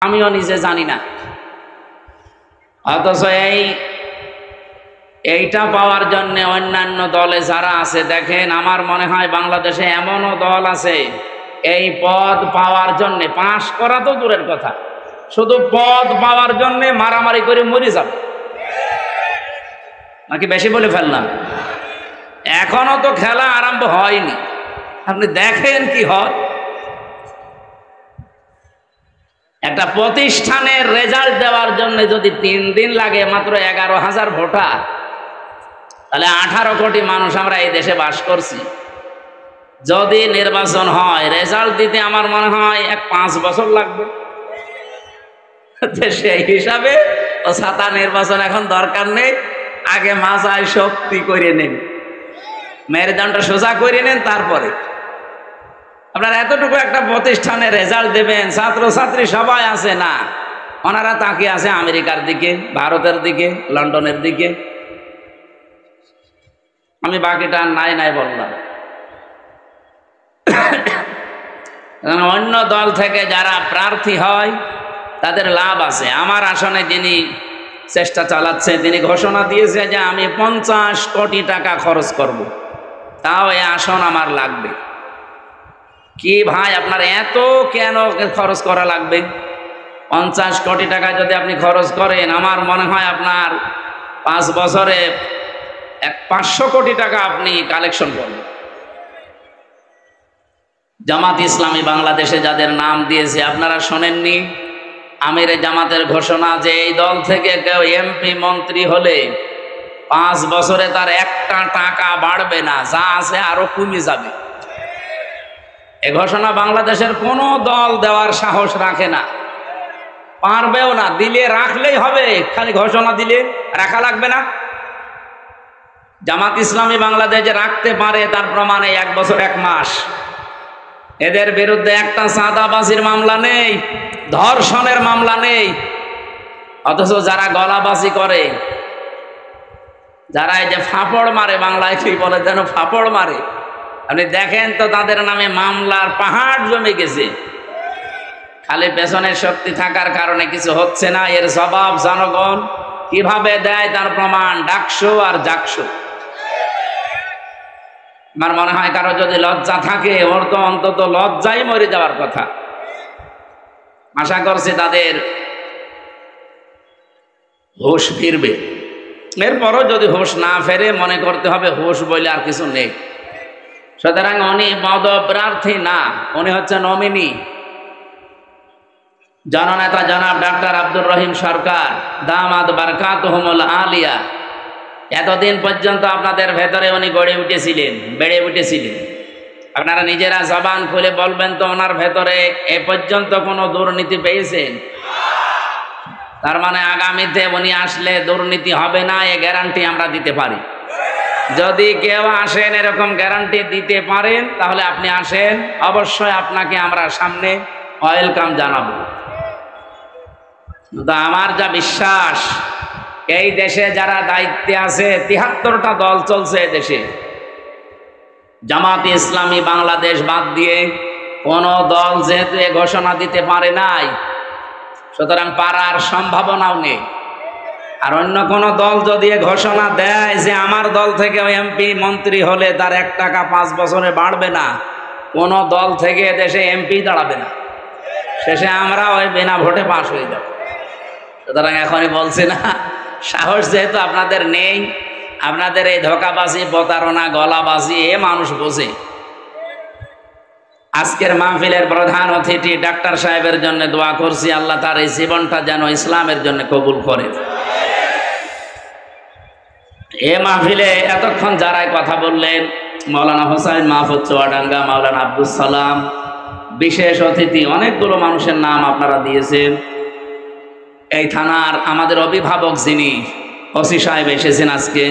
আমিও নিজে জানি না। অথচ এইটা পাওয়ার জন্য অন্যান্য দলে যারা আছে দেখেন, আমার মনে হয় বাংলাদেশে এমনও দল আছে এই পদ পাওয়ার জন্য, পাশ করা তো দূরের কথা, শুধু পদ পাওয়ার জন্য মারামারি করে মরে যাবে। নাকি বেশি বলে ফেললাম? এখনো তো খেলা আরম্ভ হয়নি, আপনি দেখেন কি হয়। একটা প্রতিষ্ঠানের রেজাল্ট দেওয়ার জন্য যদি 3 দিন লাগে মাত্র 11,000 ভোটার, তাহলে 18 কোটি মানুষ আমরা এই দেশে বাস করছি। যদি নির্বাচন হয়, রেজাল্ট দিতে আমার মনে হয় 5 বছর লাগবে। সেই হিসাবে ও ছাতা নির্বাচন এখন দরকার নেই, আগে মাজায় শক্তি করে নেন, মেরুদণ্ডটা সোজা করে নেন, তারপরে আপনারা এতটুকু একটা প্রতিষ্ঠানে রেজাল্ট দেবেন, ছাত্রছাত্রী সবাই আছে না, ওনারা তাকিয়ে আছে আমেরিকার দিকে, ভারতের দিকে, লন্ডনের দিকে। আমি বাকিটা নাই নাই বললাম। অন্য দল থেকে যারা প্রার্থী হয় তাদের লাভ আছে। আমার আসনে যিনি চেষ্টা চালাচ্ছে, তিনি ঘোষণা দিয়েছে যে আমি 50 কোটি টাকা খরচ করব, তাও এই আসন আমার লাগবে। কি ভাই, আপনার এত কেন খরচ করা লাগবে? 50 কোটি টাকা যদি আপনি খরচ করেন, আমার মনে হয় আপনার 5 বছরে 500 কোটি টাকা আপনি কালেকশন করবেন। জামাত ইসলামী বাংলাদেশে যাদের নাম দিয়েছে, আপনারা শোনেননি আমিরে জামাতের ঘোষণা যে এই দল থেকে কেউ এমপি মন্ত্রী হলে 5 বছরে তার একটা টাকা বাড়বে না, যা আছে আরো কমে যাবে। এ ঘোষণা বাংলাদেশের কোনো দল দেওয়ার সাহস রাখে না, পারবেও না। দিলে রাখলেই হবে, খালি ঘোষণা দিলে রাখা লাগবে না। জামাত ইসলামী বাংলাদেশে রাখতে পারে, তার প্রমাণে 1 বছর 1 মাস এদের বিরুদ্ধে একটা চাঁদাবাজির মামলা নেই, ধর্ষণের মামলা নেই। অথচ যারা গলাবাজি করে, যারা এই যে ফাপড় মারে, বাংলায় কি বলে যেন ফাপড় মারে, আপনি দেখেন তো তাদের নামে মামলার পাহাড় জমে গেছে। খালি পেছনের শক্তি থাকার কারণে কিছু হচ্ছে না, এর জবাব জনগণ কিভাবে দেয় তার প্রমাণ ডাকসু আর জাকসু। আমার মনে হয় কারো যদি লজ্জা থাকে, ওর তো অন্তত লজ্জাই মরে যাওয়ার কথা। আশা করছি তাদের হুঁশ ফিরবে। এরপরও যদি হুঁশ না ফেরে, মনে করতে হবে হুঁশ বলে আর কিছু নেই। সুতরাং উনি পদপ্রার্থী না, উনি হচ্ছে নমিনি। জননেতা জনাব ডাক্তার আব্দুর রহিম সরকার দামাত বারকাতুহুমুল আলিয়া, এতদিন পর্যন্ত আপনাদের ভেতরে উনি গড়ে উঠেছিলেন, বেড়ে উঠেছিলেন। আপনারা নিজেরা জবান খুলে বলবেন তো, ওনার ভেতরে এ পর্যন্ত কোনো দুর্নীতি পেয়েছেন? তার মানে আগামীতে উনি আসলে দুর্নীতি হবে না, এ গ্যারান্টি আমরা দিতে পারি। যদি কেউ আসেন এরকম গ্যারান্টি দিতে পারেন, তাহলে আপনি আসেন, অবশ্যই আপনাকে আমরা সামনে ওয়েলকাম জানাবো। তো আমার যা বিশ্বাস, এই দেশে যারা দায়িত্বে আছে, 73টা দল চলছে দেশে, জামাত ইসলামী বাংলাদেশ বাদ দিয়ে কোন দল যেহেতু এ ঘোষণা দিতে পারে নাই, সুতরাং পারার সম্ভাবনাও নেই। আর অন্য কোন দল যদি এ ঘোষণা দেয় যে আমার দল থেকে এমপি মন্ত্রী হলে তার 1 টাকা 5 বছরে বাড়বে না, কোন দল থেকে দেশে এমপি দাঁড়াবে না, শেষে আমরা ওই বিনা ভোটে পাশ হয়ে যাব। সুতরাং এখনই বলছি না, সাহস যেহেতু আপনাদের নেই, আপনাদের এই ধোঁকাবাজি, প্রতারণা, গলাবাজি এ মানুষ বোঝে। আজকের মাহফিলের প্রধান অতিথি ডাক্তার সাহেবের জন্য দোয়া করছি, আল্লাহ তার এই জীবনটা যেন ইসলামের জন্য কবুল করেন। এ মাহফিলে এতক্ষণ যারাই কথা বললেন, মাওলানা হোসাইন মাহফুজ চুয়াডাঙ্গা, মাওলানা আব্দুল সালাম, বিশেষ অতিথি অনেকগুলো মানুষের নাম আপনারা দিয়েছেন। এই থানার আমাদের অভিভাবক যিনি ওসি সাহেব এসেছেন আজকে,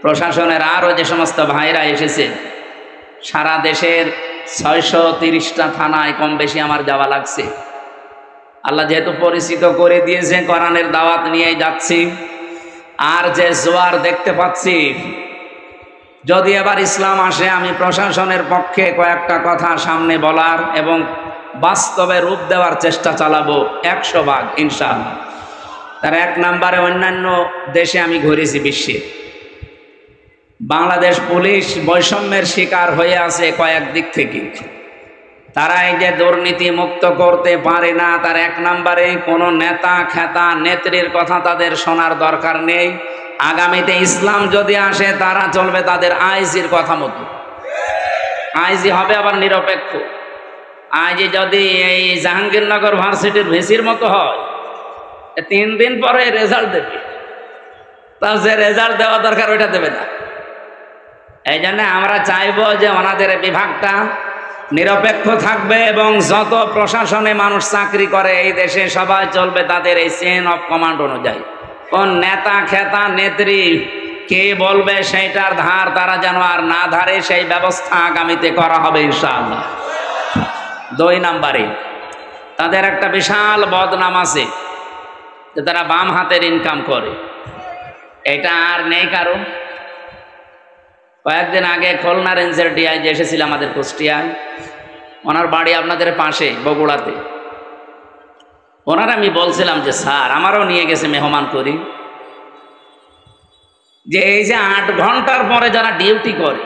প্রশাসনের আরও যে সমস্ত ভাইরা এসেছে, সারা দেশের 630টা থানায় কম বেশি আমার যাওয়া লাগছে। আল্লাহ যেহেতু পরিচিত করে দিয়েছে, কোরআনের দাওয়াত নিয়েই যাচ্ছি। আর যে জোয়ার দেখতে পাচ্ছি, যদি এবার ইসলাম আসে, আমি প্রশাসনের পক্ষে কয়েকটা কথা সামনে বলার এবং বাস্তবে রূপ দেওয়ার চেষ্টা চালাবো 100 ভাগ ইনশাআল্লাহ। তার 1 নম্বরে অন্যান্য দেশে আমি ঘুরেছি বিশ্বে। বাংলাদেশ পুলিশ বৈষম্যের শিকার হয়ে আছে কয়েক দিক থেকে। তারা এই যে দুর্নীতি মুক্ত করতে পারে না, তার 1 নম্বরে কোনো নেতা খেতা নেত্রীর কথা তাদের শোনার দরকার নেই। আগামীতে ইসলাম যদি আসে তারা চলবে তাদের আইজির কথা মতো। আইজি হবে আবার নিরপেক্ষ। আইজি যদি এই জাহাঙ্গীরনগর ভার্সিটির ভিসির মতো হয়, 3 দিন পরে রেজাল্ট দেবে, তার যে রেজাল্ট দেওয়া দরকার ওইটা দেবে না। এই জন্য আমরা চাইবো যে ওনাদের বিভাগটা নিরপেক্ষ থাকবে এবং যত প্রশাসনে মানুষ চাকরি করে এই দেশে সবাই চলবে তাদের এই চেইন অফ কমান্ড অনুযায়ী। কোন নেতা খেতা নেত্রী কে বলবে সেইটার ধার তারা যেন আর না ধারে, সেই ব্যবস্থা আগামীতে করা হবে ইনশাআল্লাহ। 2 নম্বরে তাদের একটা বিশাল বদনাম আছে যে তারা বাম হাতের ইনকাম করে। এটা আর নেই কারো। কয়েকদিন আগে খুলনা রেঞ্জের ডিআইজি এসেছিল আমাদের কুষ্টিয়ায়। ওনার বাড়ি আপনাদের পাশে বগুড়াতে। ওনার আমি বলছিলাম যে স্যার, আমারও নিয়ে গেছে মেহমান করি, যে এই যে 8 ঘন্টার পরে যারা ডিউটি করে,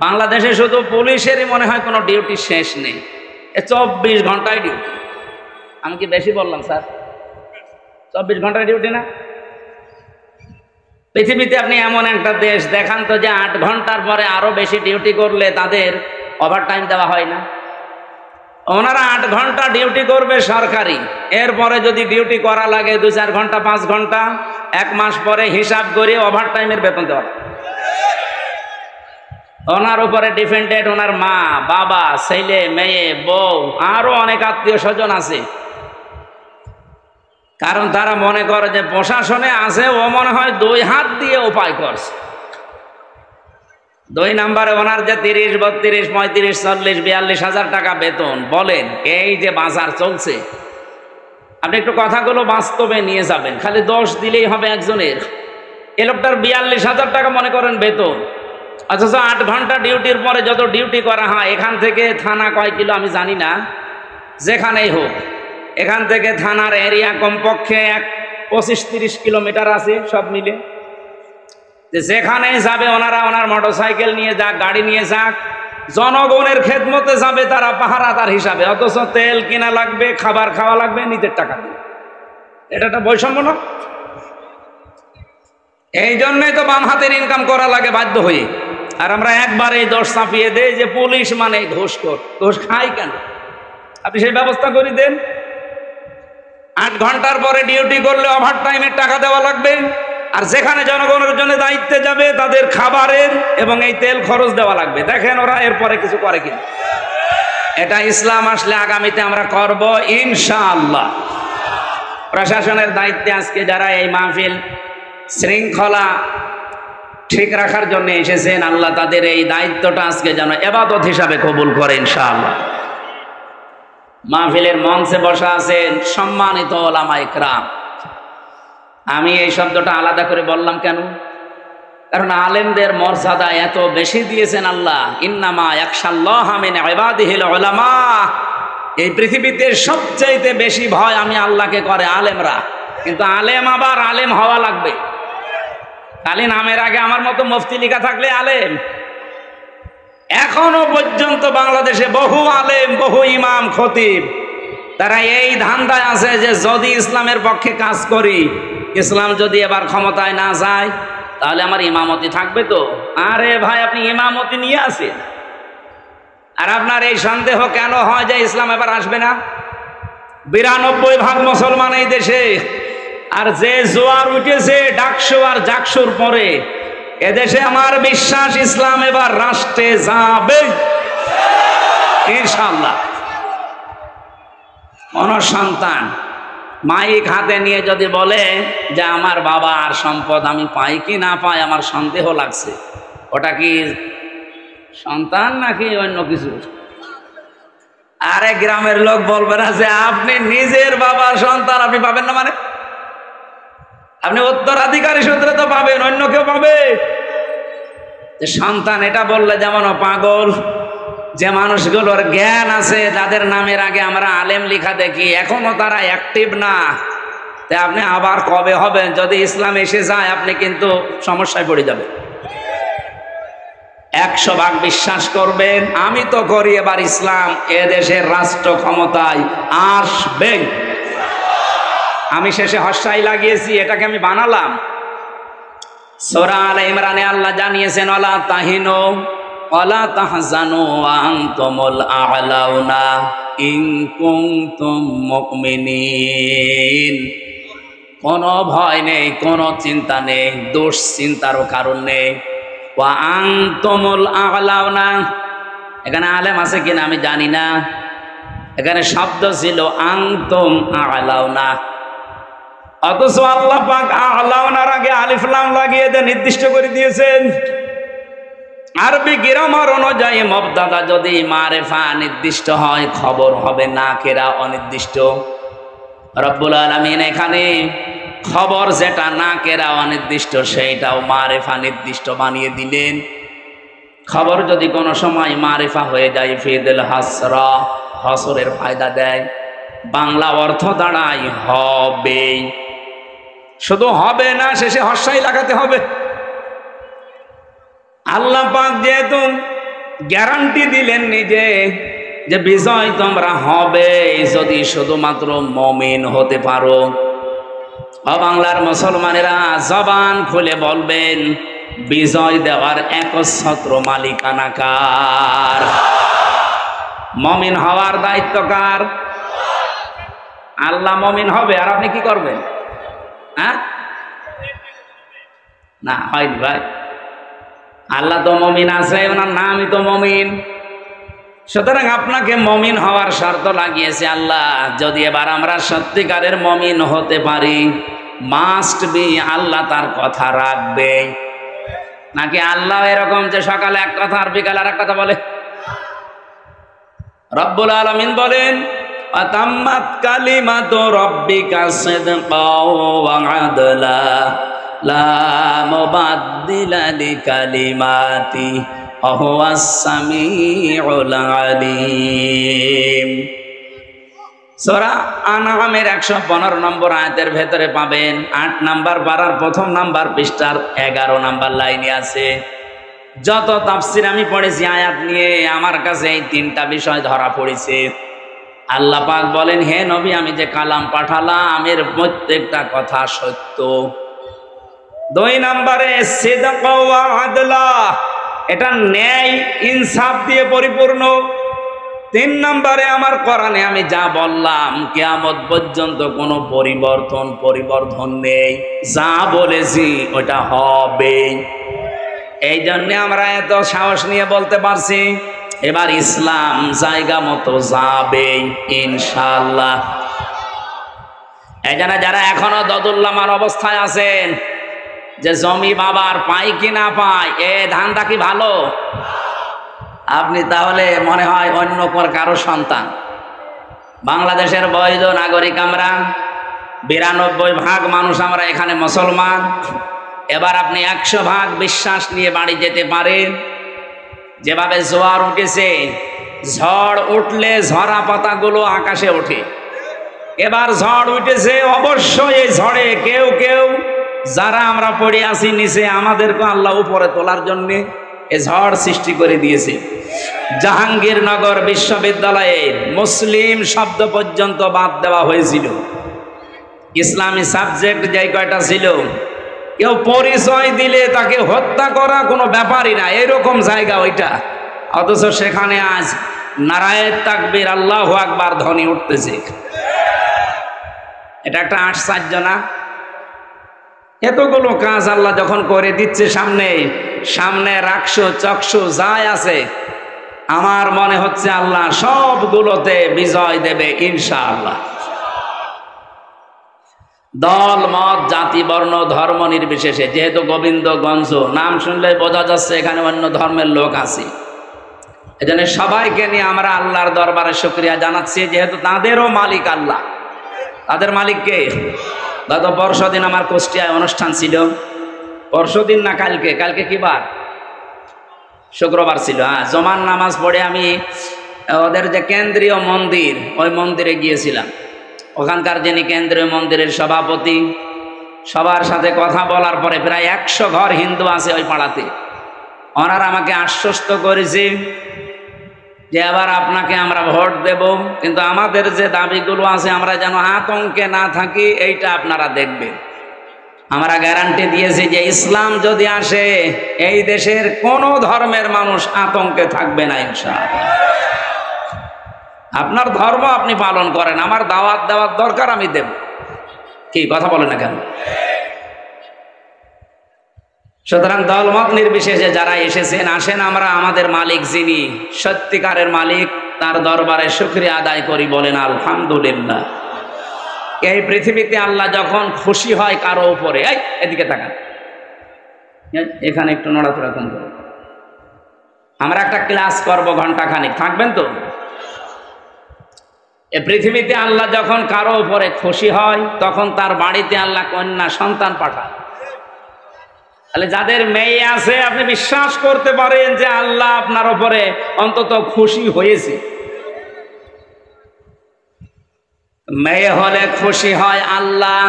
বাংলাদেশে শুধু পুলিশেরই মনে হয় কোনো ডিউটি শেষ নেই, 24 ঘন্টায় ডিউটি। আমি কি বেশি বললাম স্যার? 24 ঘন্টায় ডিউটি না? পৃথিবীতে আপনি এমন একটা দেশ দেখান তো যে 8 ঘন্টার পরে আরো বেশি ডিউটি করলে তাদের ওভারটাইম দেওয়া হয় না। ওনারা 8 ঘন্টা ডিউটি করবে সরকারি, এরপরে যদি ডিউটি করা লাগে 2-4 ঘন্টা 5 ঘন্টা, 1 মাস পরে হিসাব করে ওভারটাইমের বেতন দেওয়া। ওনার উপরে ডিপেন্ডেন্ট ওনার মা বাবা ছেলে মেয়ে বউ আরো অনেক আত্মীয় স্বজন আছে। কারণ তারা মনে করে যে প্রশাসনে আছে, ও মনে হয় 2 হাত দিয়ে উপায় করছে। 2 নম্বরে ওনার যে 30, 32, 35, 40, 42 হাজার টাকা বেতন, বলেন এই যে বাজার চলছে, আপনি একটু কথাগুলো বাস্তবে নিয়ে যাবেন। খালি দোষ দিলেই হবে একজনের। এ লোকটার 42 হাজার টাকা মনে করেন বেতন, অথচ 8 ঘন্টা ডিউটির পরে যত ডিউটি করা হয়, এখান থেকে থানা কয় কিলো আমি জানি না, যেখানেই হোক, এখান থেকে থানার এরিয়া কমপক্ষে 25-30 কিলোমিটার আছে সব মিলে। যেখানে যাবে ওনারা, ওনার মোটরসাইকেল নিয়ে যাক, গাড়ি নিয়ে যাক, জনগণের খেদমতে যাবে তারা পাহারাদার হিসাবে, অথচ তেল কিনা লাগবে, খাবার খাওয়া লাগবে নিজের টাকা দিয়ে। এটা একটা বৈষম্য না? এই জন্যই তো বাম হাতের ইনকাম করা লাগে বাধ্য হয়ে। আর আমরা একবার এই দোষ চাপিয়ে দেই যে পুলিশ মানে ঘুষখোর, ঘুষ খাই কেন? আপনি সেই ব্যবস্থা করে দেন। 8 ঘন্টার পরে ডিউটি করলে ওভারটাইমের টাকা দেওয়া লাগবে, আর যেখানে জনগণের জন্য দায়িত্বে যাবে তাদের খাবারের এবং এই তেল খরচ দেওয়া লাগবে। দেখেন ওরা এরপরে কিছু করে কিনা। এটা ইসলাম আসলে আগামীতে আমরা করব ইনশাআল্লাহ। প্রশাসনের দায়িত্বে আজকে যারা এই মাহফিল শৃঙ্খলা ঠিক রাখার জন্য এসেছেন, আল্লাহ তাদের এই দায়িত্বটা আজকে যেন ইবাদত হিসাবে কবুল করে ইনশাআল্লাহ। মাহফিলের মঞ্চে বসা আছেন সম্মানিত ওলামা ইকরাম। আমি এই শব্দটা আলাদা করে বললাম কেন? কারণ আলেমদের মর্যাদা এত বেশি দিয়েছেন আল্লাহ। ইন্নামা ইয়াখশাল্লাহা মিন ইবাদিহিল উলামা। এই পৃথিবীতে সবচাইতে বেশি ভয় আমি আল্লাহকে করে আলেমরা। কিন্তু আলেম আবার আলেম হওয়া লাগবে। খালি নামের আগে আমার মতো মুফতি লেখা থাকলে আলেম। এখনো পর্যন্ত বাংলাদেশে বহু আলেম, বহু ইমাম, খতিব, তারা এই ধান্দায় আছে যে যদি ইসলামের পক্ষে কাজ করি, ইসলাম যদি এবার ক্ষমতায় না যায়, তাহলে আমার ইমামতি থাকবে তো। আরে ভাই, আপনি ইমামতি নিয়ে আসেন, আর আপনার এই সন্দেহ কেন হয় যে ইসলাম এবার আসবে না? 92% মুসলমান এই দেশে, আর যে জোয়ার উঠেছে ডাকসু আর জাকসুর পরে, এদেশে আমার বিশ্বাস ইসলাম এবার রাষ্ট্রে যাবে ইনশাআল্লাহ। কোন সন্তান মাইক হাতে নিয়ে যদি বলে যে আমার বাবা আর সম্পদ আমি পাই কি না পাই আমার সন্দেহ লাগছে, ওটা কি সন্তান নাকি অন্য কিছু? আরে গ্রামের লোক বলবে না যে আপনি নিজের বাবার সন্তান আপনি পাবেন না, মানে আপনি উত্তরাধিকারী সূত্রে তো পাবেন, অন্য কেউ পাবে? যে সন্তান এটা বললে যেমন পাগল, যে মানুষগুলোর জ্ঞান আছে, যাদের নামের আগে আমরা আলেম লিখা দেখি, এখনো তারা অ্যাক্টিভ না। তাই আপনি আবার কবে হবেন? যদি ইসলাম এসে যায় আপনি কিন্তু সমস্যায় পড়ে যাবেন। 100 ভাগ বিশ্বাস করবেন, আমি তো করি এবার ইসলাম এদেশের রাষ্ট্র ক্ষমতায় আসবে। আমি শেষে হস্যাই লাগিয়েছি, এটাকে আমি বানালাম। সূরা আলে ইমরানে আল্লাহ জানিয়েছেন, ওয়ালা তাহিনু ওয়ালা তাহজানু ওয়া আনতুমুল আ'লাউনা ইন কুনতুম মুমিনিন। কোনো ভয় নেই, কোনো চিন্তা নেই, দুশ্চিন্তারও কারণ নেই। ওয়া আনতুমুল আ'লাউনা, এখানে আলেম আছে কিনা আমি জানি না, এখানে শব্দ ছিল আনতুম আ'লাউনা, অথচ আল্লাহ পাক আ'লাউনার আগে আলিফ লাম লাগিয়ে দিয়ে নির্দিষ্ট করে দিয়েছেন। আরবি গ্রামার অনুযায়ী মুবতাদা যদি মারিফা নির্দিষ্ট হয়, খবর হবে নাকিরা অনির্দিষ্ট। রব্বুল আলামিন এখানে খবর যেটা নাকিরা অনির্দিষ্ট সেইটাও মারিফা নির্দিষ্ট বানিয়ে দিলেন। খবর যদি কোনো সময় মারিফা হয়ে যায়, ফিদুল হাসরা, হসরের ফায়দা দেয়। বাংলা অর্থ দাঁড়ায় হবে, শুধু হবে না, শেষে হস্যাই লাগাতে হবে। আল্লাহ পাক যেহেতু গ্যারান্টি দিলেন নিজে যে বিজয় তোমরা হবে যদি শুধুমাত্র মুমিন হতে পারো। বাংলার মুসলমানেরা জবান খুলে বলবেন, বিজয় দেওয়ার একচ্ছত্র মালিকানা কার? মুমিন হওয়ার দায়িত্ব কার? আল্লাহ মুমিন হবে, আর আপনি কি করবেন? হ্যাঁ, না হয়নি ভাই, আল্লাহ তো মুমিন আছে, ওনার নামই তো মুমিন। সুতরাং আপনাকে মুমিন হওয়ার শর্ত লাগিয়েছে আল্লাহ। যদি এবার আমরা সত্যিকারের মুমিন হতে পারি, মাস্ট বি আল্লাহ তার কথা রাখবে। নাকি আল্লাহ এরকম যে সকালে এক কথা আর বিকালে আর এক কথা বলে? রব্বুল আলামিন বলেন, আতাম্মাত কালিমাতু রাব্বিকা সিদকাও ওয়া আদলা লা মুবাদদিলা লিকালিমাতি ওয়া হুয়াস সামিউল আলিম। সূরা আনআমের 115 নম্বর আয়াতের ভেতরে পাবেন 8 নাম্বার পারার 1ম নাম্বার পৃষ্ঠার 11 নাম্বার লাইনে আছে। যত তাফসীর আমি পড়েছি আয়াত নিয়ে, আমার কাছে এই 3টা বিষয় ধরা পড়েছে। আল্লাহ পাক বলেন, হে নবী, আমি যে কালাম পাঠালাম এর প্রত্যেকটা কথা সত্য। 2 নম্বরে সিদক ওয়া আদলা, এটা ন্যায় ইনসাফ দিয়ে পরিপূর্ণ। 3 নম্বরে আমার কোরআনে আমি যা বললাম কিয়ামত পর্যন্ত কোনো পরিবর্তন নেই, যা বলেছি ওটা হবে। এই জন্য আমরা এত সাহস নিয়ে বলতে পারছি এবার ইসলাম জায়গা মতো যাবে ইনশাআল্লাহ। এই জন্য যারা এখনো দদুল্লামার অবস্থায় আছেন যে জমি বাবার পাই কি না পাই, এ ধান্দা কি ভালো? আপনি তাহলে মনে হয় অন্য কারো সন্তান। বাংলাদেশের বৈধ নাগরিক আমরা, 92% মানুষ আমরা এখানে মুসলমান। এবার আপনি 100% বিশ্বাস নিয়ে বাড়ি যেতে পারেন। যেভাবে জোয়ার উঠেছে, ঝড় উঠলে ঝরা পাতাগুলো আকাশে ওঠে। এবার ঝড় উঠেছে, অবশ্যই এই ঝড়ে কেউ কেউ যারা আমরা পড়ে আছি নিচে, আমাদেরকে আল্লাহ উপরে তোলার জন্য এই ঝড় সৃষ্টি করে দিয়েছে। জাহাঙ্গীরনগর বিশ্ববিদ্যালয়ে মুসলিম শব্দ পর্যন্ত বাদ দেওয়া হয়েছিল। ইসলামী সাবজেক্ট যে কয়টা ছিল, কেউ পরিচয় দিলে তাকে হত্যা করা কোনো ব্যাপারই না, এরকম জায়গা ওইটা। অথচ সেখানে আজ নারায়ে তাকবীর, আল্লাহু আকবার ধ্বনি উঠতেছে। এটা একটা আশ্চর্য না? এতগুলো কাজ আল্লাহ যখন করে দিচ্ছে সামনে রাখছো চক্ষু যাই আছে, আমার মনে হচ্ছে আল্লাহ সবগুলোতে বিজয় দেবে ইনশাআল্লাহ। দল মত জাতি বর্ণ ধর্ম নির্বিশেষে, যেহেতু গোবিন্দগঞ্জ নাম শুনলে বোঝা যাচ্ছে এখানে অন্য ধর্মের লোক আছে, এজন্য সবাইকে নিয়ে আমরা আল্লাহর দরবারে শুকরিয়া জানাচ্ছি, যেহেতু তাদেরও মালিক আল্লাহ। তাদের মালিককে গত পরশুদিন আমার কুষ্টিয়ায় অনুষ্ঠান ছিল। পরশুদিন না কালকে কি বার? শুক্রবার ছিল, হ্যাঁ। জুমার নামাজ পড়ে আমি ওদের যে কেন্দ্রীয় মন্দির, ওই মন্দিরে গিয়েছিলাম। ওখানকার যিনি কেন্দ্রীয় মন্দিরের সভাপতি, সবার সাথে কথা বলার পরে প্রায় 100 ঘর হিন্দু আছে ওই পাড়াতে। ওনারা আমাকে আশ্বস্ত করেছে যে এবার আপনাকে আমরা ভোট দেব, কিন্তু আমাদের যে দাবিগুলো আছে আমরা যেন আতঙ্কে না থাকি এইটা আপনারা দেখবেন। আমরা গ্যারান্টি দিয়েছি যে ইসলাম যদি আসে এই দেশের কোনো ধর্মের মানুষ আতঙ্কে থাকবে না ইনশাআল্লাহ। আপনার ধর্ম আপনি পালন করেন, আমার দাওয়াত দেওয়ার দরকার আমি দেব। কি কথা বলে না কেন? সুতরাং দলমত নির্বিশেষে যারা এসেছেন, আসেন আমরা আমাদের মালিক যিনি সত্যিকারের মালিক তার দরবারে শুকরিয়া আদায় করি, বলেন আলহামদুলিল্লাহ। এই পৃথিবীতে আল্লাহ যখন খুশি হয় কারো উপরে, এই এদিকে তাকান, এখানে একটু নড়াচড়া কম করো। আমরা একটা ক্লাস করব ঘন্টাখানিক, থাকবেন তো? এই পৃথিবীতে আল্লাহ যখন কারো উপরে খুশি হয় তখন তার বাড়িতে আল্লাহ কন্যা সন্তান পাঠায়। তাহলে যাদের মেয়ে আছে আপনি বিশ্বাস করতে পারেন যে আল্লাহ আপনার উপরে অন্তত খুশি হয়েছে। মেয়ে হলে খুশি হয় আল্লাহ,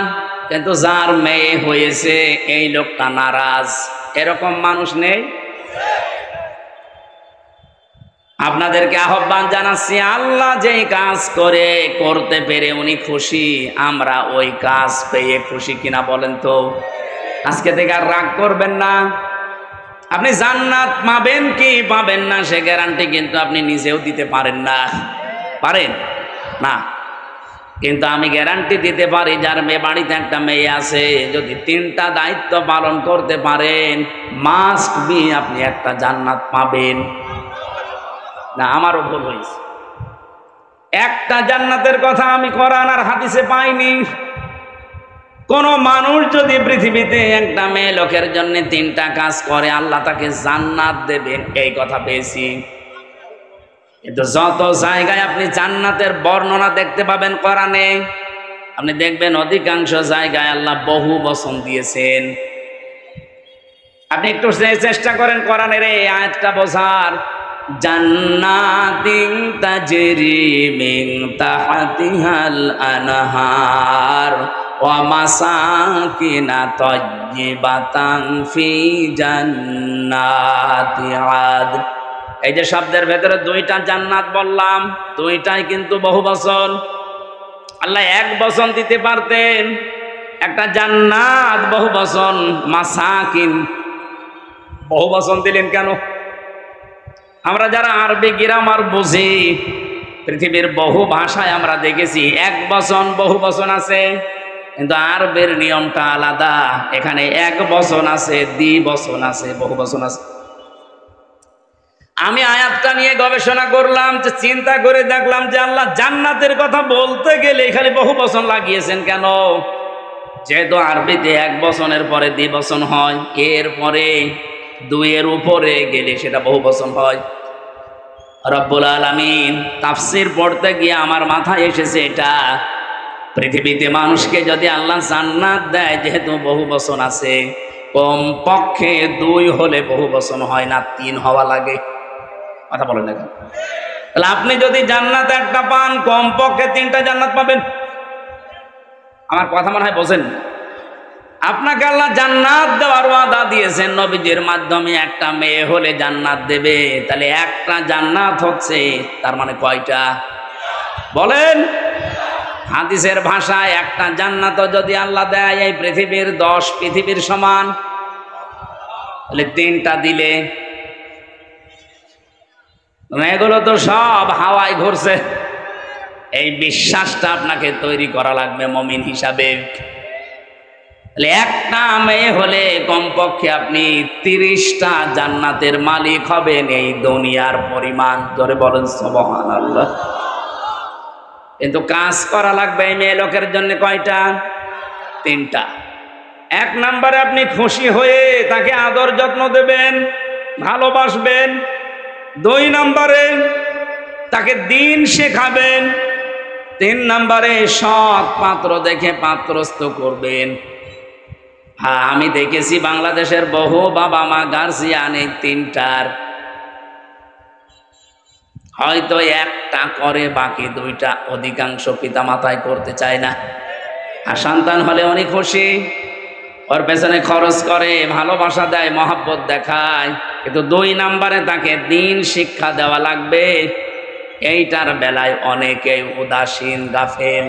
কিন্তু যার মেয়ে হয়েছে এই লোকটা নারাজ, এরকম মানুষ নেই? আপনাদেরকে আহ্বান জানাচ্ছি, আল্লাহ যেই কাজ করতে পেরে উনি খুশি, আমরা ওই কাজ পেয়ে খুশি কিনা বলেন তো? আজকে থেকে আর রাগ করবেন না। আপনি জান্নাত পাবেন কি পাবেন না সে গ্যারান্টি কিন্তু আপনি নিজেও দিতে পারেন না, পারেন না। কিন্তু আমি গ্যারান্টি দিতে পারি, যার বাড়িতে একটা মেয়ে আছে, যদি 3টা দায়িত্ব পালন করতে পারেন মাস্ট বি আপনি একটা জান্নাত পাবেন। না, আমারও ভুল হয়েছে। একটা জান্নাতের কথা আমি কোরআন আর হাদিসে পাইনি। কোন মানুষ যদি পৃথিবীতে একটা মেয়ে লোকের জন্য 3টা কাজ করে আল্লাহ তাকে জান্নাত দেবে, এই কথা পেয়েছি। কিন্তু যত জায়গায় আপনি জান্নাতের বর্ণনা দেখতে পাবেন কোরআনে, আপনি দেখবেন অধিকাংশ জায়গায় আল্লাহ বহু বচন দিয়েছেন। আপনি একটু চেষ্টা করেন কোরআনের এই আয়াতটা বোঝার। জান্নাতিন তাজরি মিন তাহতিহাল আনহার ওয়া মাসাকিনা তাইয়্যিবাতান ফি জান্নাতি আদন। এই যে শব্দের ভেতরে 2টা জান্নাত বললাম, 2টাই কিন্তু বহু বচন। আল্লাহ এক বচন দিতে পারতেন, একটা জান্নাত বহু বচন, মাসাকিন বহু বচন দিলেন কেন? আমরা যারা আরবি গ্রামার বুঝি, পৃথিবীর বহু ভাষায় আমরা দেখেছি এক বচন বহু বচন আছে, কিন্তু আরবের নিয়মটা আলাদা। এখানে এক বচন আছে, দ্বিবচন আছে, বহু বচন আছে। আমি আয়াতটা নিয়ে গবেষণা করলাম, যে চিন্তা করে দেখলাম যে আল্লাহ জান্নাতের কথা বলতে গেলে এখানে বহু বচন লাগিয়েছেন কেন? যেহেতু আরবিতে এক বচনের পরে দ্বিবচন হয়, এরপরে 2-এর উপরে গেলে সেটা বহু বচন হয়। রব্বুল আলামিন তাফসীর পড়তে গিয়ে আমার মাথায় এসেছে এটা, পৃথিবীতে মানুষকে যদি আল্লাহ জান্নাত দেয়, যেহেতু বহু বচন আছে, কম পক্ষে 2 হলে বহু বচন হয় না, 3 হওয়া লাগে। কথা বলেন না? তাহলে আপনি যদি জান্নাত একটা পান, কম পক্ষে 3টা জান্নাত পাবেন। আমার কথা মনে হয় বোঝেন। আপনাকে আল্লাহ জান্নাত দেওয়ার ওয়াদা দিয়েছেন নবীজির মাধ্যমে, একটা মেয়ে হলে জান্নাত দেবে। তাহলে একটা জান্নাত হচ্ছে, তার মানে কয়টা বলেন? হাদিসের ভাষায় একটা জান্নাত যদি আল্লাহ দেয় এই পৃথিবীর 10 পৃথিবীর সমান, তাহলে 3টা দিলে এগুলো তো সব হাওয়ায় ঘুরছে। এই বিশ্বাসটা আপনাকে তৈরি করা লাগবে মুমিন হিসাবে। একটা মেয়ে হলে কমপক্ষে আপনি 30টা জান্নাতের মালিক হবেন, এই দুনিয়ার পরিমাণ। ধরে বলেন সুবহানাল্লাহ। কিন্তু কাজ করা লাগবে এই মেয়ে লোকের জন্য কয়টা? 3টা। 1 নম্বরে আপনি খুশি হয়ে তাকে আদর যত্ন দেবেন, ভালোবাসবেন। 2 নম্বরে তাকে দ্বীন শেখাবেন। 3 নম্বরে সৎ পাত্র দেখে পাত্রস্থ করবেন। হ্যাঁ, আমি দেখেছি বাংলাদেশের বহু বাবা মা গার্জিয়ান এই 3টার হয়তো একটা করে, বাকি দুইটা অধিকাংশ পিতা মাতায় করতে চায় না। আর সন্তান হলে অনেক খুশি, ওর পেছনে খরচ করে, ভালোবাসা দেয়, মহাব্বত দেখায়, কিন্তু 2 নম্বরে তাকে দিন শিক্ষা দেওয়া লাগবে। এইটার বেলায় অনেকে উদাসীন, গাফেল।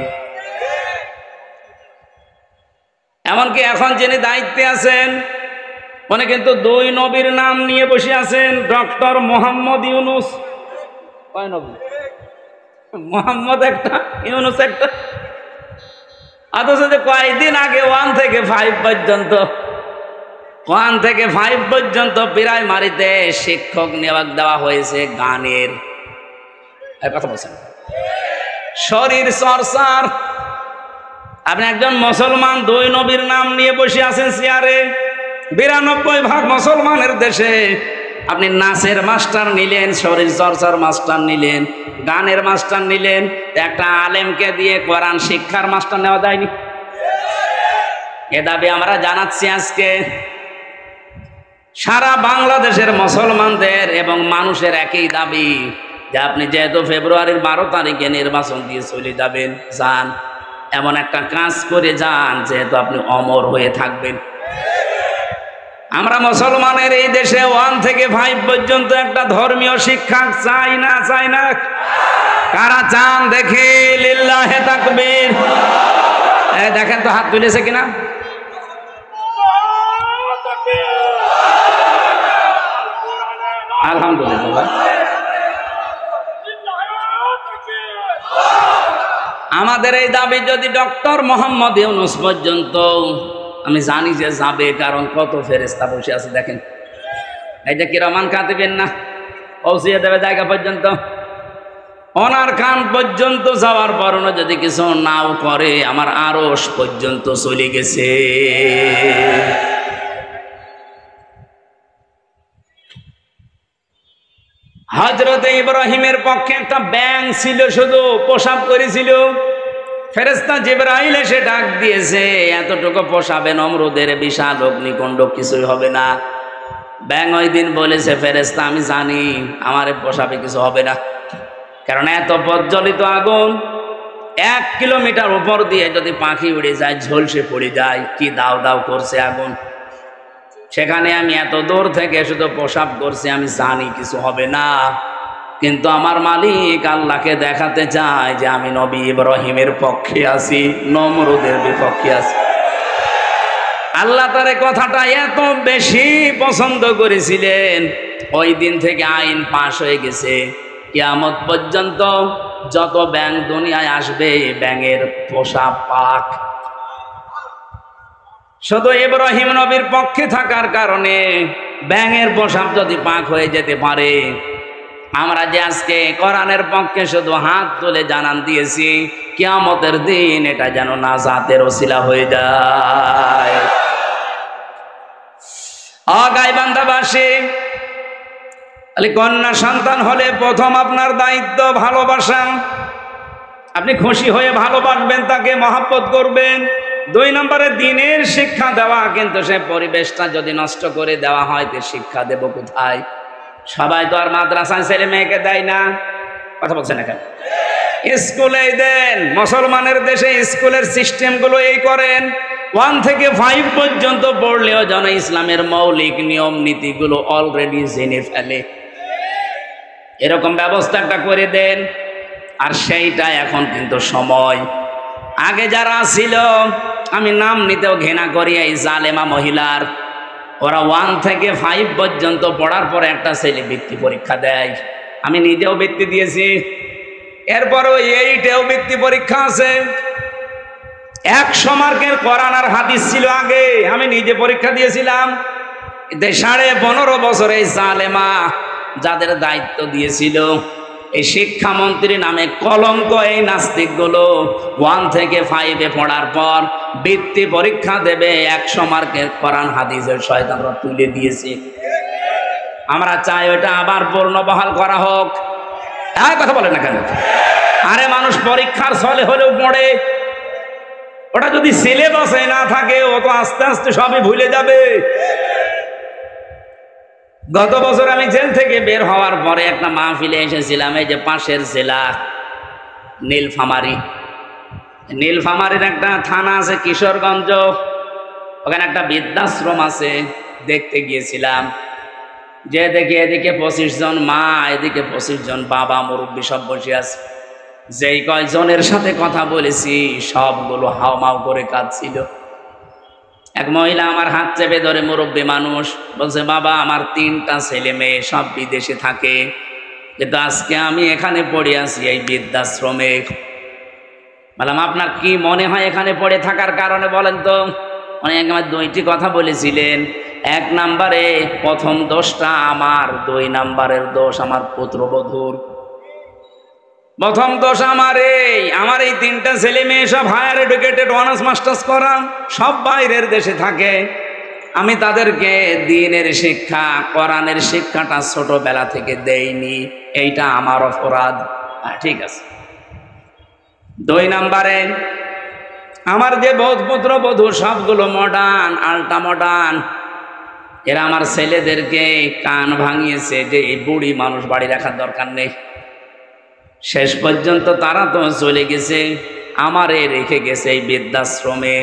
এমনকি এখন যিনি দায়িত্বে আছেন উনি কিন্তু 2 নবীর নাম নিয়ে বসে আছেন। ডক্টর মোহাম্মদ ইউনুস, কয় নবী? মোহাম্মদ একটা, ইউনুস একটা। অথচ যে কয়েকদিন আগে 1 থেকে 5 পর্যন্ত প্রাইমারিতে শিক্ষক নিয়োগ দেওয়া হয়েছে গানের, কথা বলছেন, শরীর চর্চার। আপনি একজন মুসলমান 2 নবীর নাম নিয়ে বসে আছেন চেয়ারে। 92% মুসলমানের দেশে আপনি নাচের মাস্টার নিলেন, শরীর চর্চার মাস্টার নিলেন, গানের মাস্টার নিলেন, একটা আলেমকে দিয়ে কোরআন শিক্ষার মাস্টার নেওয়া যায়নি? এ দাবি আমরা জানাচ্ছি আজকে। সারা বাংলাদেশের মুসলমানদের এবং মানুষের একই দাবি যে আপনি যেহেতু ফেব্রুয়ারির 12 তারিখে নির্বাচন দিয়ে চলে যাবেন, যান, এমন একটা কাজ করে যান যেহেতু আপনি অমর হয়ে থাকবেন। আমরা মুসলমানের এই দেশে 1 থেকে 5 পর্যন্ত একটা ধর্মীয় শিক্ষা চাই না? চাই না? কারা চান দেখি লিল্লাহে তাকবীর। দেখেন তো হাত তুলেছে কিনা? আলহামদুলিল্লাহ। আমাদের এই দাবি যদি ডক্টর মোহাম্মদ ইউনুস পর্যন্ত, আমি জানি যে যাবে, কারণ কত ফেরেশতা বসে আছে দেখেন। এই যে কিরামান কাতিবিন না, পৌঁছিয়ে দেবে জায়গা পর্যন্ত। ওনার কান পর্যন্ত যাওয়ার পরও যদি কিছু নাও করে, আমার আরশ পর্যন্ত চলে গেছে। হযরতে ইব্রাহিমের পক্ষে একটা ব্যাঙ ছিল, শুধু পেশাব করেছিল। ফেরেশতা জিবরাইল এসে ডাক দিয়েছে, এতটুকু পেশাবে নমরুদের বিশাল অগ্নিকুণ্ড কিছুই হবে না। ব্যাঙ ওই দিন বলেছে, ফেরেশতা আমি জানি আমার পেশাবে কিছু হবে না, কারণ এত প্রজ্বলিত আগুন, 1 কিলোমিটার উপর দিয়ে যদি পাখি উড়ে যায়, ঝলসে পড়ে যায়, কি দাও দাও করছে আগুন। সেখানে আমি এত দূর থেকে শুধু পেশাব করছি, আমি জানি কিছু হবে না, কিন্তু আমার মালিক আল্লাহকে দেখাতে চায় যে আমি নবী ইব্রাহিমের পক্ষে আছি, নমরুদের বিপক্ষে আছি। আল্লাহ তার কথাটা এত বেশি পছন্দ করেছিলেন, ওই দিন থেকে আইন পাশ হয়ে গেছে, কিয়ামত পর্যন্ত যত ব্যাঙ দুনিয়ায় আসবে, ব্যাঙের পোষা পাক। শুধু ইব্রাহিম নবীর পক্ষে থাকার কারণে ব্যাঙের পোশাক যদি পাক হয়ে যেতে পারে, আমরা যে আজকে কোরআনের পক্ষে শুধু হাত তুলে জানান দিয়েছি, কিয়ামতের দিন এটা যেন নাজাতের ওসিলা হয়ে যায়। গাইবান্ধাবাসী, কন্যা সন্তান হলে প্রথম আপনার দায়িত্ব ভালোবাসা। আপনি খুশি হয়ে ভালোবাসবেন, তাকে মহব্বত করবেন। 2 নম্বরে দিনের শিক্ষা দেওয়া, কিন্তু সে পরিবেশটা যদি নষ্ট করে দেওয়া হয়, তো শিক্ষা দেব কোথায়? সবাই তো আর মাদ্রাসায় ছেলে মেয়েকে দেয় না, কথা বলছেন এখন, স্কুলেই দেন। মুসলমানের দেশে স্কুলের সিস্টেমগুলো এই করেন, 1 থেকে 5 পর্যন্ত পড়লেও যেন ইসলামের মৌলিক নিয়ম নীতিগুলো অলরেডি জেনে ফেলে, এরকম ব্যবস্থাটা করে দেন। আর সেইটা এখন কিন্তু সময়। আগে যারা ছিল, আমি নাম নিতেও ঘৃণা করি, এই জালেমা মহিলার, ওরা 1 থেকে 5 পর্যন্ত পড়ার পরে একটা ছেলে বৃত্তি পরীক্ষা দেয়। আমি নিজেও বৃত্তি দিয়েছি, এরপরও 8এও বৃত্তি পরীক্ষা আছে। 100 মার্কের কোরআন আর হাদিস ছিল আগে, আমি নিজে পরীক্ষা দিয়েছিলাম। 15.5 বছর এই জালেমা যাদের দায়িত্ব দিয়েছিল, এই শিক্ষামন্ত্রী নামে কলঙ্ক, এই নাস্তিকগুলো 1 থেকে 5-এ পড়ার পর বৃত্তি পরীক্ষা দেবে, 100 মার্কের কোরআন হাদিসের শয়তানরা তুলে দিয়েছে। আমরা চাই ওটা আবার পূর্ণবহাল করা হোক। কথা বলে না কেন? আরে মানুষ পরীক্ষার ছলে হলেও পড়ে, ওটা যদি সিলেবাসে না থাকে, ও তো আস্তে আস্তে সবই ভুলে যাবে। গত বছর আমি জেল থেকে বের হওয়ার পরে একটা মাহফিলে এসেছিলাম, এই যে পাশের জেলা নীলফামারীর একটা থানা আছে কিশোরগঞ্জ, ওখানে একটা বৃদ্ধাশ্রম আছে, দেখতে গিয়েছিলাম। যে দেখি এদিকে 25 জন মা, এদিকে 25 জন বাবা মুরব্বী সব বসে আছে। যেই কয়জনের সাথে কথা বলেছি সবগুলো হাওমাও করে কাঁদছিল। এক মহিলা আমার হাত চেপে ধরে, মুরব্বী মানুষ, বলছে বাবা আমার 3টা ছেলে মেয়ে সব বিদেশে থাকে, কিন্তু আজকে আমি এখানে পড়ে আছি এই বৃদ্ধাশ্রমে। বললাম আপনার কি মনে হয় এখানে পড়ে থাকার কারণে বলেন তো? উনি একবার 2টি কথা বলেছিলেন। 1 নম্বরে প্রথম দোষটা আমার, 2 নম্বরের দোষ আমার পুত্রবধূর। প্রথম দোষ আমার এই 3টা ছেলে মেয়ে সব হায়ার এডুকেটেড, অনার্স মাস্টার্স করা, সব বাইরের দেশে থাকে। আমি তাদেরকে দ্বীনের শিক্ষা, কোরআনের শিক্ষাটা ছোটবেলা থেকে দেইনি, এইটা আমার অপরাধ। ঠিক আছে। 2 নম্বরে আমার যে পুত্র বধূ সবগুলো মডার্ন, আল্ট্রা মডার্ন, এরা আমার ছেলেদেরকে কান ভাঙিয়েছে যে এই বুড়ি মানুষ বাড়ি রাখার দরকার নেই। শেষ পর্যন্ত তারা তো চলে গেছে, আমারে রেখে গেছে এই বৃদ্ধাশ্রমে।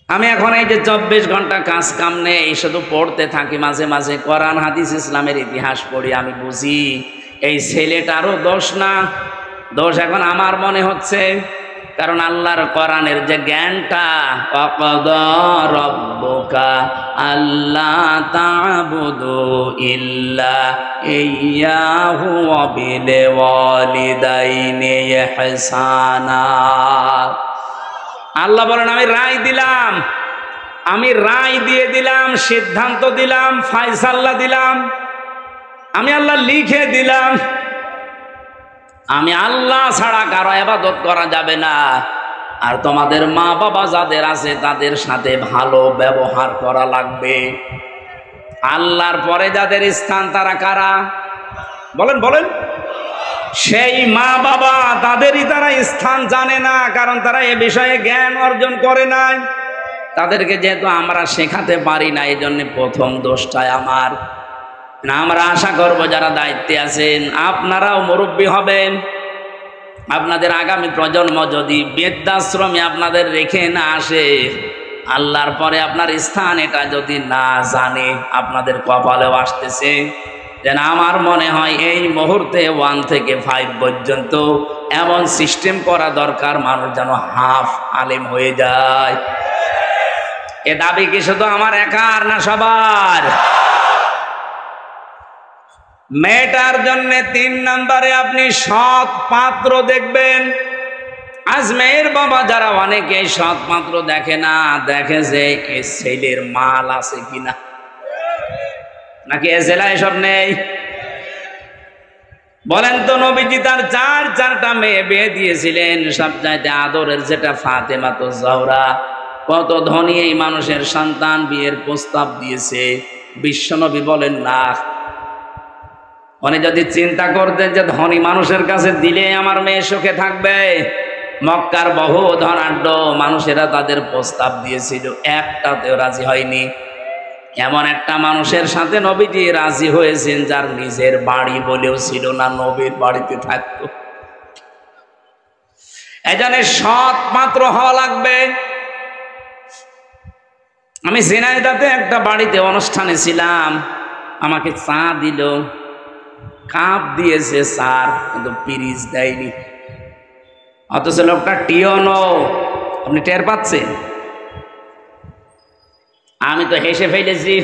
আমি এখন এই যে 24 ঘন্টা কাজ কাম নেই, শুধু পড়তে থাকি, মাঝে মাঝে কোরআন হাদিস ইসলামের ইতিহাস পড়ি। আমি বুঝি এই ছেলেটারও দোষ না, দোষ এখন আমার মনে হচ্ছে। কারণ আল্লাহর কোরআনের যে জ্ঞানটা, ওয়াকাদা রাব্বুকা আল্লা তা'বুদু ইল্লা ইয়্যাহু ওয়া বিল ওয়ালিদাইনি ইহসানা। আল্লাহ বলেন আমি রায় দিলাম, আমি রায় দিয়ে দিলাম, সিদ্ধান্ত দিলাম, ফায়সালা দিলাম, আমি আল্লাহ লিখে দিলাম, আমি আল্লাহ ছাড়া কারো ইবাদত করা যাবে না। আর তোমাদের মা বাবা যাদের আছে তাদের সাথে ভালো ব্যবহার করা লাগবে। আল্লাহর পরে যাদের স্থান তারা কারা? বলেন বলেন। সেই মা বাবা, তাদেরই তারা স্থান জানে না, কারণ তারা এ বিষয়ে জ্ঞান অর্জন করে নাই। তাদেরকে যেহেতু আমরা শেখাতে পারি না, এই জন্য প্রথম দোষটাই আমার। আমরা আশা করব যারা দায়িত্বে আছেন আপনারাও মুরব্বী হবেন। আপনাদের আগামী প্রজন্ম যদি বৃদ্ধাশ্রমে আপনাদের রেখে না আসে, আল্লাহর পরে আপনার স্থান এটা যদি না জানে, আপনাদের কপালেও আসতেছে। যেন আমার মনে হয় এই মুহূর্তে 1 থেকে 5 পর্যন্ত এমন সিস্টেম করা দরকার, মানুষ যেন হাফ আলেম হয়ে যায়। এ দাবি কি শুধু আমার একার না সবার? মেয়েটার জন্য 3 নম্বরে আপনি সৎ পাত্র দেখবেন। আজ মেয়ের বাবা যারা অনেকে সৎ পাত্র দেখে না, দেখে যে এ ছেলের মাল আছে কিনা, নাকি এ জেলায় সব নেই? বলেন তো, নবীজি তার 4টা মেয়ে বিয়ে দিয়েছিলেন, সবচাইতে আদরের যেটা ফাতেমা তো জহরা। কত ধনী এই মানুষের সন্তান বিয়ের প্রস্তাব দিয়েছে, বিশ্বনবী বলেন না। উনি যদি চিন্তা করতেন যে ধনী মানুষের কাছে দিলে আমার মেয়ে সুখে থাকবে, মক্কার বহু ধনাঢ্য মানুষেরা তাদের প্রস্তাব দিয়েছিল, একটাতেও রাজি হয়নি। এমন একটা মানুষের সাথে নবীজি রাজি হয়েছেন যার নিজের বাড়ি বলেও ছিল না, নবীর বাড়িতে থাকতো। এজন্য সৎ পাত্র হওয়া লাগবে। আমি ঝিনাইদহে একটা বাড়িতে অনুষ্ঠানে ছিলাম, আমাকে চা দিল, কাপ দিয়েছে স্যার, কিন্তু পিরিচ দেয়নি। অথচ লোকটা টিওনো, আপনি টের পাচ্ছেন? আমি তো হেসে ফেলেছি,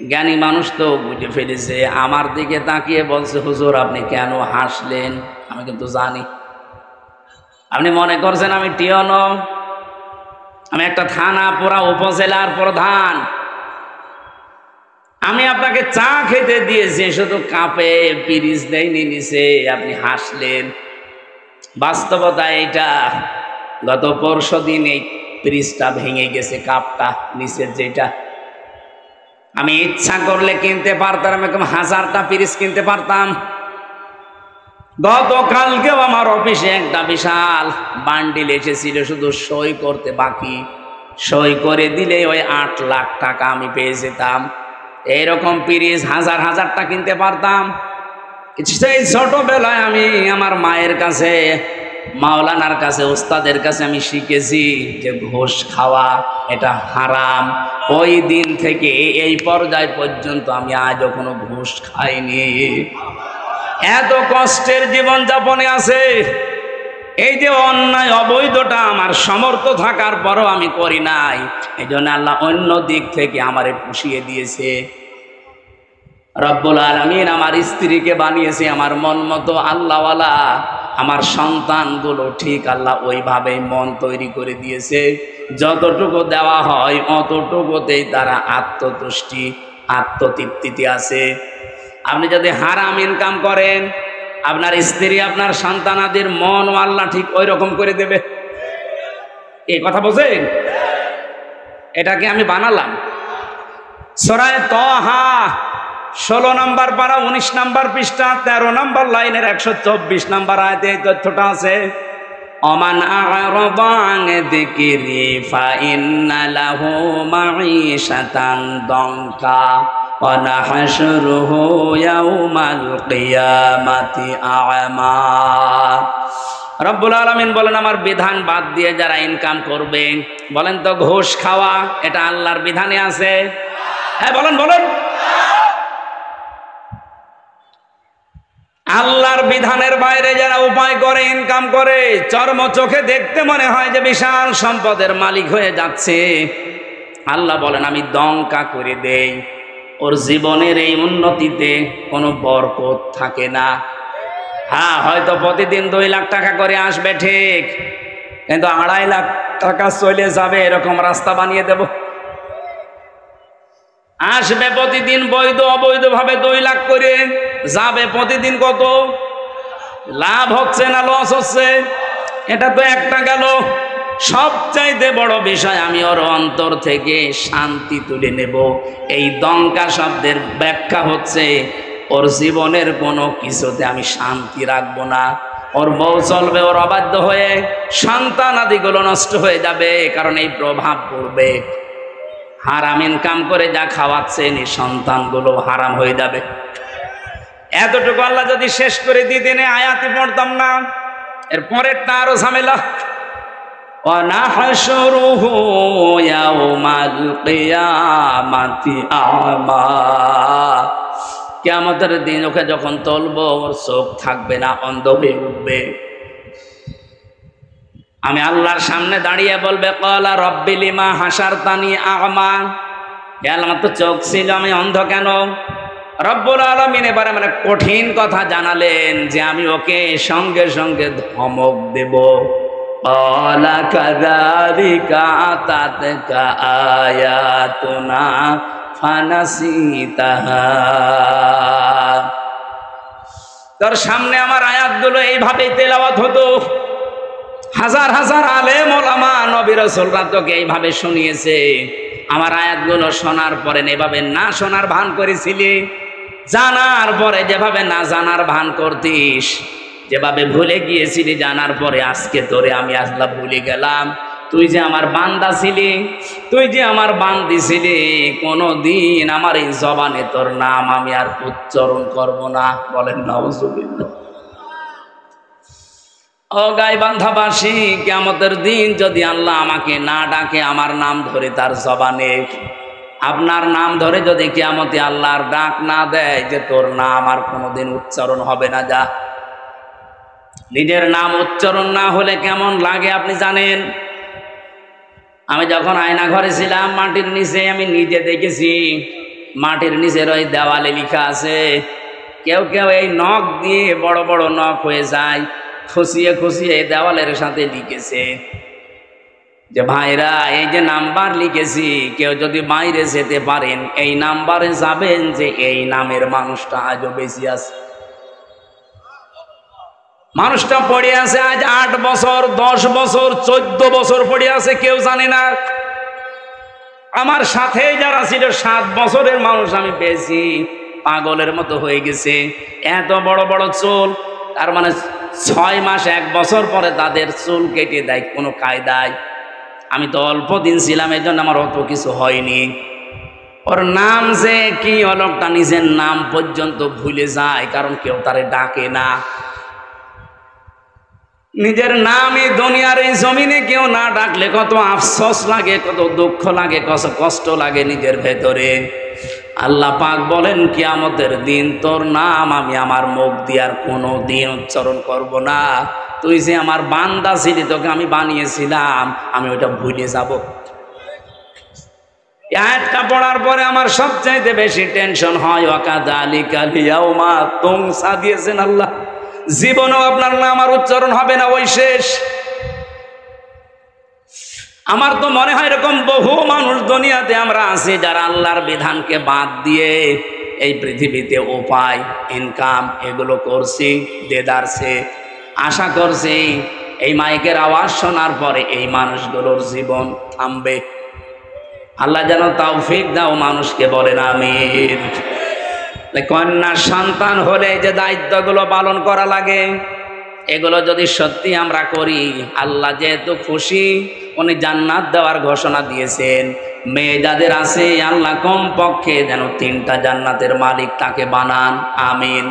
জ্ঞানী মানুষ তো বুঝে ফেলেছে। আমার দিকে তাকিয়ে বলছে, হুজুর আপনি কেন হাসলেন? আমি কিন্তু জানি আপনি মনে করছেন আমি টিওনো। আমি একটা থানা পুরা উপজেলার প্রধান, আমি আপনাকে চা খেতে দিয়েছি, শুধু কাপে পিরিচ দেয়নি নিচে, আপনি হাসলেন। বাস্তবতা এইটা, গত পরশু দিন এই পিরিচটা ভেঙে গেছে, কাপটা নিচের যেটা। আমি ইচ্ছা করলে কিনতে পারতাম, এরকম 1000টা পিরিচ কিনতে পারতাম। গতকালকেও আমার অফিসে একটা বিশাল বান্ডিল এসেছিল, শুধু সই করতে বাকি। সই করে দিলে ওই 8 লাখ টাকা আমি পেয়ে যেতাম। এইরকম পিরিজ হাজার হাজারটা কিনতে পারতাম। সেই ছোটবেলায় আমি আমার মায়ের কাছে, মাওলানার কাছে, ওস্তাদের কাছে আমি শিখেছি যে ঘুষ খাওয়া এটা হারাম। ওই দিন থেকে এই পর্যায় পর্যন্ত আমি আজও কোনো ঘুষ খাইনি। এত কষ্টের জীবন যাপনে আছে, এই যে অন্যায় অবৈধটা আমার সমর্থ থাকার পরও আমি করি নাই, এই জন্য আল্লাহ অন্য দিক থেকে আমারে পুষিয়ে দিয়েছে। রব্বুল আলামিন আমার স্ত্রীকে বানিয়েছে আমার মন মতো আল্লাহওয়ালা, আমার সন্তানগুলো ঠিক আল্লাহ ওইভাবেই মন তৈরি করে দিয়েছে। যতটুকু দেওয়া হয় অতটুকুতেই তারা আত্মতুষ্টি, আত্মতৃপ্তিতে আছে। আপনি যদি হারাম ইনকাম করেন, আপনার স্ত্রী, আপনার সন্তানাদের মন ও আল্লাহ ঠিক ওই রকম করে দেবে। এই কথা বোঝেন? এটাকে আমি বানালাম। সূরা তাহা 16 নম্বর পারা 19 নম্বর পৃষ্ঠা 13 নম্বর লাইনের 124 নম্বর আয়াতে এই তথ্যটা আছে। অমান আ'রাদা আন যিকরি ফাইন্না লাহু মাঈশাতান দনকা ওয়া নাহশুরুহু ইয়াওমাল কিয়ামাতি আ'মা। রব্বুল আলামিন বলেন, আমার বিধান বাদ দিয়ে যারা ইনকাম করবে, বলেন তো ঘুষ খাওয়া এটা আল্লাহর বিধানে আছে? হ্যাঁ বলেন বলেন। আল্লাহর বিধানের বাইরে যারা উপায় করে ইনকাম করে, চর্ম চোখে দেখতে মনে হয় যে বিশাল সম্পদের মালিক হয়ে যাচ্ছে, আল্লাহ বলেন আমি দঙ্কা করে দেই। ওর জীবনের এই উন্নতিতে কোনো বরকত থাকে না। হ্যাঁ, হয়তো প্রতিদিন 2 লাখ টাকা করে আসবে ঠিক, কিন্তু 2.5 লাখ টাকা চলে যাবে এরকম রাস্তা বানিয়ে দেব। আসবে প্রতিদিন বৈধ অবৈধ ভাবে 2 লাখ করে, যাবে প্রতিদিন কত? লাভ হচ্ছে না লস হচ্ছে? এটা তো একটা গেল। সবচাইতে বড় বিষয়, আমি ওর অন্তর থেকে শান্তি তুলে নেব। এই দঙ্কা শব্দের ব্যাখ্যা হচ্ছে ওর জীবনের কোনো কিছুতে আমি শান্তি রাখবো না। ওর বউ চলবে ওর অবাধ্য হয়ে, সন্তান আদিগুলো নষ্ট হয়ে যাবে, কারণ এই প্রভাব পড়বে। হারাম ইনকাম করে যা খাওয়াচ্ছেন এই সন্তানগুলো হারাম হয়ে যাবে। এতটুকু আল্লাহ যদি শেষ করে দিতেন আয়াতি পড়তাম না। এর পরেরটা আরো ঝামেলা। ওয়া নাহশুরুহু ইয়াওমাল কিয়ামাতি আ'মা। কিয়ামতের দিন ওকে যখন তুলবো, ওর চোখ থাকবে না, অন্ধ হয়ে উঠবে। আমি আল্লাহর সামনে দাঁড়িয়ে বলবে, ক্বালা রাব্বি লিমা হাসারতানি আ'মা। হে আল্লাহ, আমার তো চোখ ছিল, আমি অন্ধ কেন? রব্বুল আলামিন এবারে মানে কঠিন কথা জানালেন যে আমি ওকে সঙ্গে সঙ্গে ধমক দেব। ক্বালা কাযালিকা আতাতকা আয়াতুনা ফানাসিতাহা। তোর সামনে আমার আয়াতগুলো এইভাবেই তেলাওয়াত হতো। হাজার হাজার আলেম ওলামা নবী রাসূলরা তোকে এইভাবে শুনিয়েছে। আমার আয়াতগুলো শোনার পরে এভাবে না শোনার ভান করেছিলি, জানার পরে যেভাবে না জানার ভান করতিস, যেভাবে ভুলে গিয়েছিলি জানার পরে, আজকে তোরে আমি আল্লাহ ভুলে গেলাম। তুই যে আমার বান্দা ছিলি, তুই যে আমার বান্দি ছিলি, কোনোদিন আমার এই জবানে তোর নাম আমি আর উচ্চারণ করব না। বলেন নাউজুবিল্লাহ। ও গাইবান্ধাবাসী, কিয়ামতের দিন যদি আল্লাহ আমাকে না ডাকে, আমার নাম ধরে তার জবানে, আপনার নাম ধরে যদি কিয়ামতে আল্লাহর ডাক না দেয় যে তোর নাম আর কোনোদিন উচ্চারণ হবে না, যা। নিজের নাম উচ্চারণ না হলে কেমন লাগে আপনি জানেন? আমি যখন আয়না ঘরে ছিলাম, মাটির নিচে আমি নিজে দেখেছি, মাটির নিচের ওই দেওয়ালে লেখা আছে। কেউ কেউ এই নখ দিয়ে বড় বড় নখ হয়ে যায়, খুশিয়ে খুশিয়ে দেওয়ালের সাথে লিখেছে যে ভাইরা, এই যে নাম্বার লিখেছি, কেউ যদি বাইরে যেতে পারেন এই নাম্বারে যাবেন যে এই নামের মানুষটা আজও বেশি আছে। মানুষটা পড়ে আছে আজ 8 বছর, 10 বছর, 14 বছর পড়ে আছে, কেউ জানে না। আমার সাথে যারা ছিল 7 বছরের মানুষ আমি পেয়েছি, পাগলের মতো হয়ে গেছে। এত বড় বড় চুল, তার মানে 6 মাস 1 বছর পরে তাদের চুল কেটে দেয় কোনো কায়দায়। আমি তো অল্প দিন ছিলাম, এই জন্য আমার অত কিছু হয়নি। ওর নাম যে কি, ও লোকটা নিজের নাম পর্যন্ত ভুলে যায়, কারণ কেউ তারে ডাকে না। নিজের নামই দুনিয়ার এই জমিনে কেউ না ডাকলে কত আফসোস লাগে, কত দুঃখ লাগে, কত কষ্ট লাগে নিজের ভেতরে। আল্লাহ পাক বলেন কিয়ামতের দিন তোর নাম আমি আমার মুখ দিয়ে আর কোনো দিন উচ্চারণ করব না। তুই যে আমার বান্দা ছিলি, তোকে আমি বানিয়েছিলাম, আমি ওইটা ভুলে যাব। আয়াতটা পড়ার পরে আমার সবচাইতে বেশি টেনশন হয়, ওয়াকাযালিকা লিয়াউমা তুনসা দিয়েছেন আল্লাহ, জীবনেও আপনার নাম আর উচ্চারণ হবে না, ওই শেষ। আমার তো মনে হয় এরকম বহু মানুষ দুনিয়াতে আমরা আছি যারা আল্লাহর বিধানকে বাদ দিয়ে এই পৃথিবীতে উপায়, ইনকাম এগুলো করছি, দেদারছে, আশা করছি এই মাইকের আওয়াজ শোনার পরে এই মানুষগুলোর জীবন থামবে। আল্লাহ যেন তৌফিক দাও মানুষকে, বলেন আমিন। কন্যা সন্তান হলে যে দায়িত্বগুলো পালন করা লাগে, এগুলো যদি সত্যি আমরা করি, আল্লাহ যেহেতু খুশি, উনি জান্নাত দেওয়ার ঘোষণা দিয়েছেন। মেয়ে যাদের আছে আল্লাহ কমপক্ষে যেন 3টা জান্নাতের মালিক তাকে বানান, আমিন।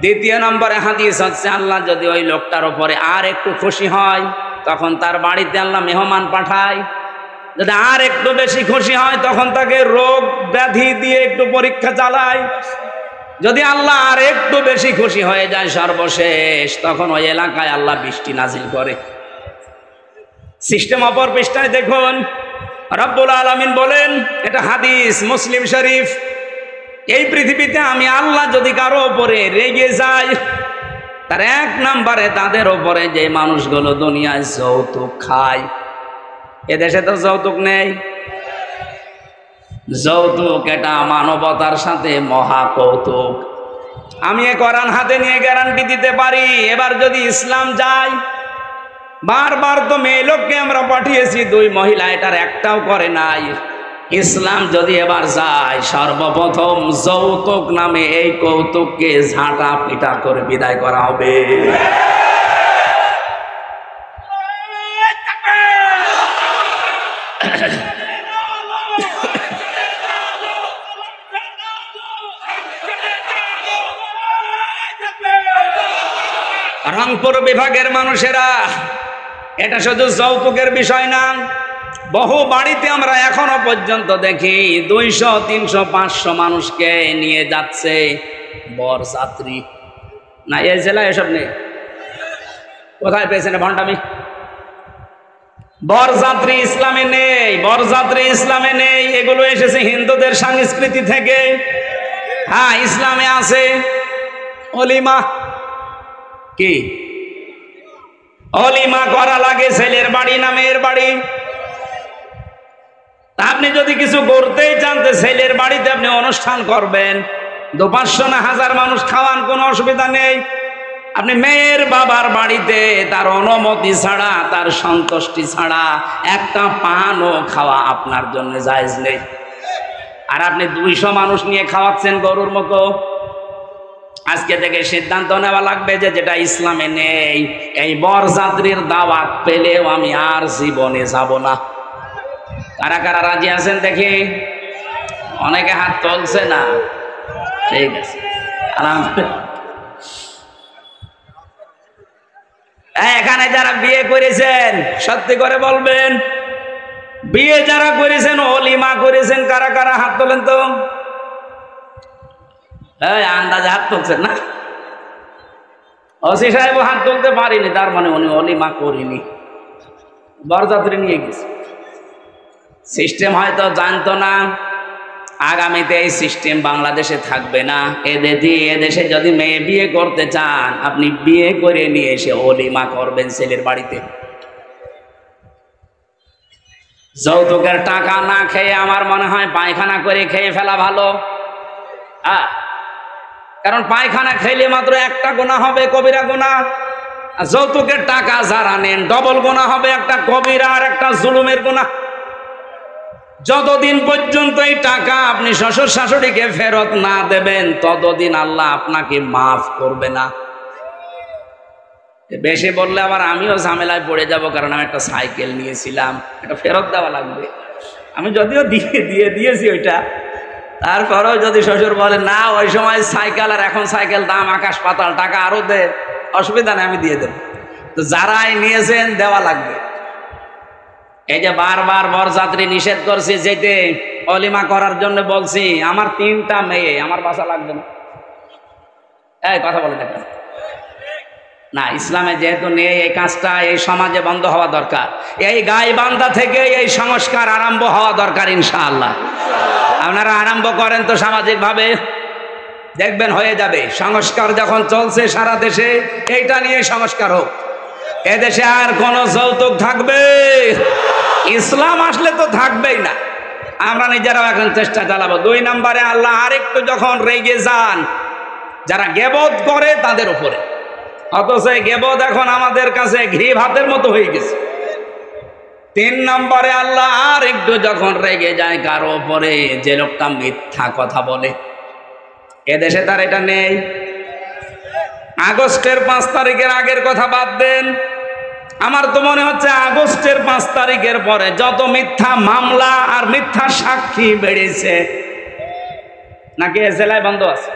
দ্বিতীয় নম্বরে হাদিস হচ্ছে, আল্লাহ যদি ওই লোকটার উপরে আর একটু খুশি হয়, তখন তার বাড়িতে আল্লাহ মেহমান পাঠায়। যদি আর একটু বেশি খুশি হয়, তখন তাকে রোগ ব্যাধি দিয়ে একটু পরীক্ষা চালায়। যদি আল্লাহ আর একটু বেশি খুশি হয়ে যায়, সর্বশেষ তখন ওই এলাকায় আল্লাহ বৃষ্টি নাজিল করে। সিস্টেম অপর পৃষ্ঠায় দেখুন, রব্বুল আলামিন বলেন, এটা হাদিস মুসলিম শরীফ, এই পৃথিবীতে আমি আল্লাহ যদি কারো ওপরে রেগে যাই, তার 1 নম্বরে তাদের ওপরে যে মানুষগুলো দুনিয়ায় যৌতুক খায়। এদেশে তো যৌতুক নেই। যৌতুক এটা মানবতার সাথে মহা কৌতুক। আমি এ কোরআন হাতে নিয়ে গ্যারান্টি দিতে পারি, এবার যদি ইসলাম যায়, বারবার তো মেয়ে লোককে আমরা পাঠিয়েছি, 2 মহিলা এটার একটাও করে নাই। ইসলাম যদি এবার যায়, সর্বপ্রথম যৌতুক নামে এই কৌতুককে ঝাঁটা পিটা করে বিদায় করা হবে। রংপুর বিভাগের মানুষেরা, এটা শুধু যৌতুকের বিষয় না, বহু বাড়িতে আমরা এখনো পর্যন্ত দেখি 200, 300, 500 মানুষকে নিয়ে যাচ্ছে বরযাত্রী। না, এই জেলায় এসব নেই। কোথায় পেয়েছেন ভণ্ডামি? বরযাত্রী ইসলামে নেই, বরযাত্রী ইসলামে নেই। এগুলো এসেছে হিন্দুদের সংস্কৃতি থেকে। হ্যাঁ, ইসলামে আছে অলিমা। কি অলিমা করা লাগে? ছেলের বাড়ি না মেয়ের বাড়ি? আপনি যদি কিছু করতেই চান, ছেলের বাড়িতে আপনি অনুষ্ঠান করবেন, 200-500 না 1000 মানুষ খাওয়ান, কোনো অসুবিধা নেই। আপনি মেয়ের বাবার বাড়িতে তার অনুমতি ছাড়া, তার সন্তুষ্টি ছাড়া একটা পানও খাওয়া আপনার জন্য জায়েজ নেই। আর আপনি 200 মানুষ নিয়ে খাওয়াচ্ছেন গরুর মতো। আজকে থেকে সিদ্ধান্ত নেওয়া লাগবে যে যেটা ইসলামে নেই, এই বরযাত্রীর দাওয়াত পেলেও আমি আর জীবনে যাব না। কারা কারা রাজি আছেন দেখি? অনেকে হাত তুলছে না। ঠিক আছে, এখানে যারা বিয়ে করেছেন সত্যি করে বলবেন, বিয়ে যারা করেছেন, অলিমা করেছেন, কারা কারা হাত তোলেন তো? আন্দাজে হাত তুলছেন না? ওসি সাহেব হাত তুলতে পারিনি, তার মানে উনি অলিমা করিনি, বরযাত্রী নিয়ে গেছে। সিস্টেম হয়তো জানতো না, আগামীতে এই সিস্টেম বাংলাদেশে থাকবে না। এদেশে যদি মেয়ে বিয়ে করতে চান, আপনি বিয়ে করে নিয়ে এসে অলিমা করবেন ছেলের বাড়িতে। যৌতুকের টাকা না খেয়ে আমার মনে হয় পায়খানা করে খেয়ে ফেলা ভালো। কারণ পায়খানা খেলে মাত্র একটা গুনাহ হবে, কবিরা গুনাহ। যৌতুকের টাকা যারা নেন, ডবল গুনাহ হবে, একটা কবিরা আর একটা জুলুমের গুনাহ। যতদিন পর্যন্ত এই টাকা আপনি শ্বশুর শাশুড়িকে ফেরত না দেবেন, ততদিন আল্লাহ আপনাকে মাফ করবে না। বেশি বললে আবার আমিও ঝামেলায় পড়ে যাব, কারণ আমি একটা সাইকেল নিয়েছিলাম, এটা ফেরত দেওয়া লাগবে। আমি যদিও দিয়েছি ওইটা, তারপরেও যদি শ্বশুর বলে না ওই সময় সাইকেল আর এখন সাইকেল দাম আকাশ পাতাল, টাকা আরো দে, অসুবিধা নেই আমি দিয়ে দেব। তো যারাই নিয়েছেন দেওয়া লাগবে। এই যে বারবার বরযাত্রী নিষেধ করছি যেতে, অলিমা করার জন্য বলছি, আমার 3টা মেয়ে, আমার বাসা লাগবে না। এই কথা বলে দেখেন না, ইসলামে যেহেতু নেই এই কাজটা, এই সমাজে বন্ধ হওয়া দরকার। এই গাইবান্ধা থেকে এই সংস্কার আরম্ভ হওয়া দরকার ইনশাআল্লাহ। আপনারা আরম্ভ করেন তো সামাজিক ভাবে, দেখবেন হয়ে যাবে। সংস্কার যখন চলছে সারা দেশে, এইটা নিয়ে সংস্কার হোক। এদেশে আর কোন যৌতুক থাকবে? ইসলাম আসলে তো থাকবেই না। আমরা নিজেরাও এখন চেষ্টা চালাবো। 2 নম্বরে আল্লাহ আরেকটু যখন রেগে যান যারা গেবত করে তাদের উপরে, অথচ গেবত এখন আমাদের কাছে ঘি ভাতের মতো হয়ে গেছে। 3 নম্বরে আল্লাহ আর একটু যখন রেগে যায় কারো উপরে, যে লোকটা মিথ্যা কথা বলে। এদেশে তার এটা নেই। আগস্টের 5 তারিখের আগের কথা বাদ দেন, আমার তো মনে হচ্ছে আগস্টের 5 তারিখের পরে যত মিথ্যা মামলা আর মিথ্যা সাক্ষী বেড়েছে, নাকি এ জেলায় বন্ধ আছে?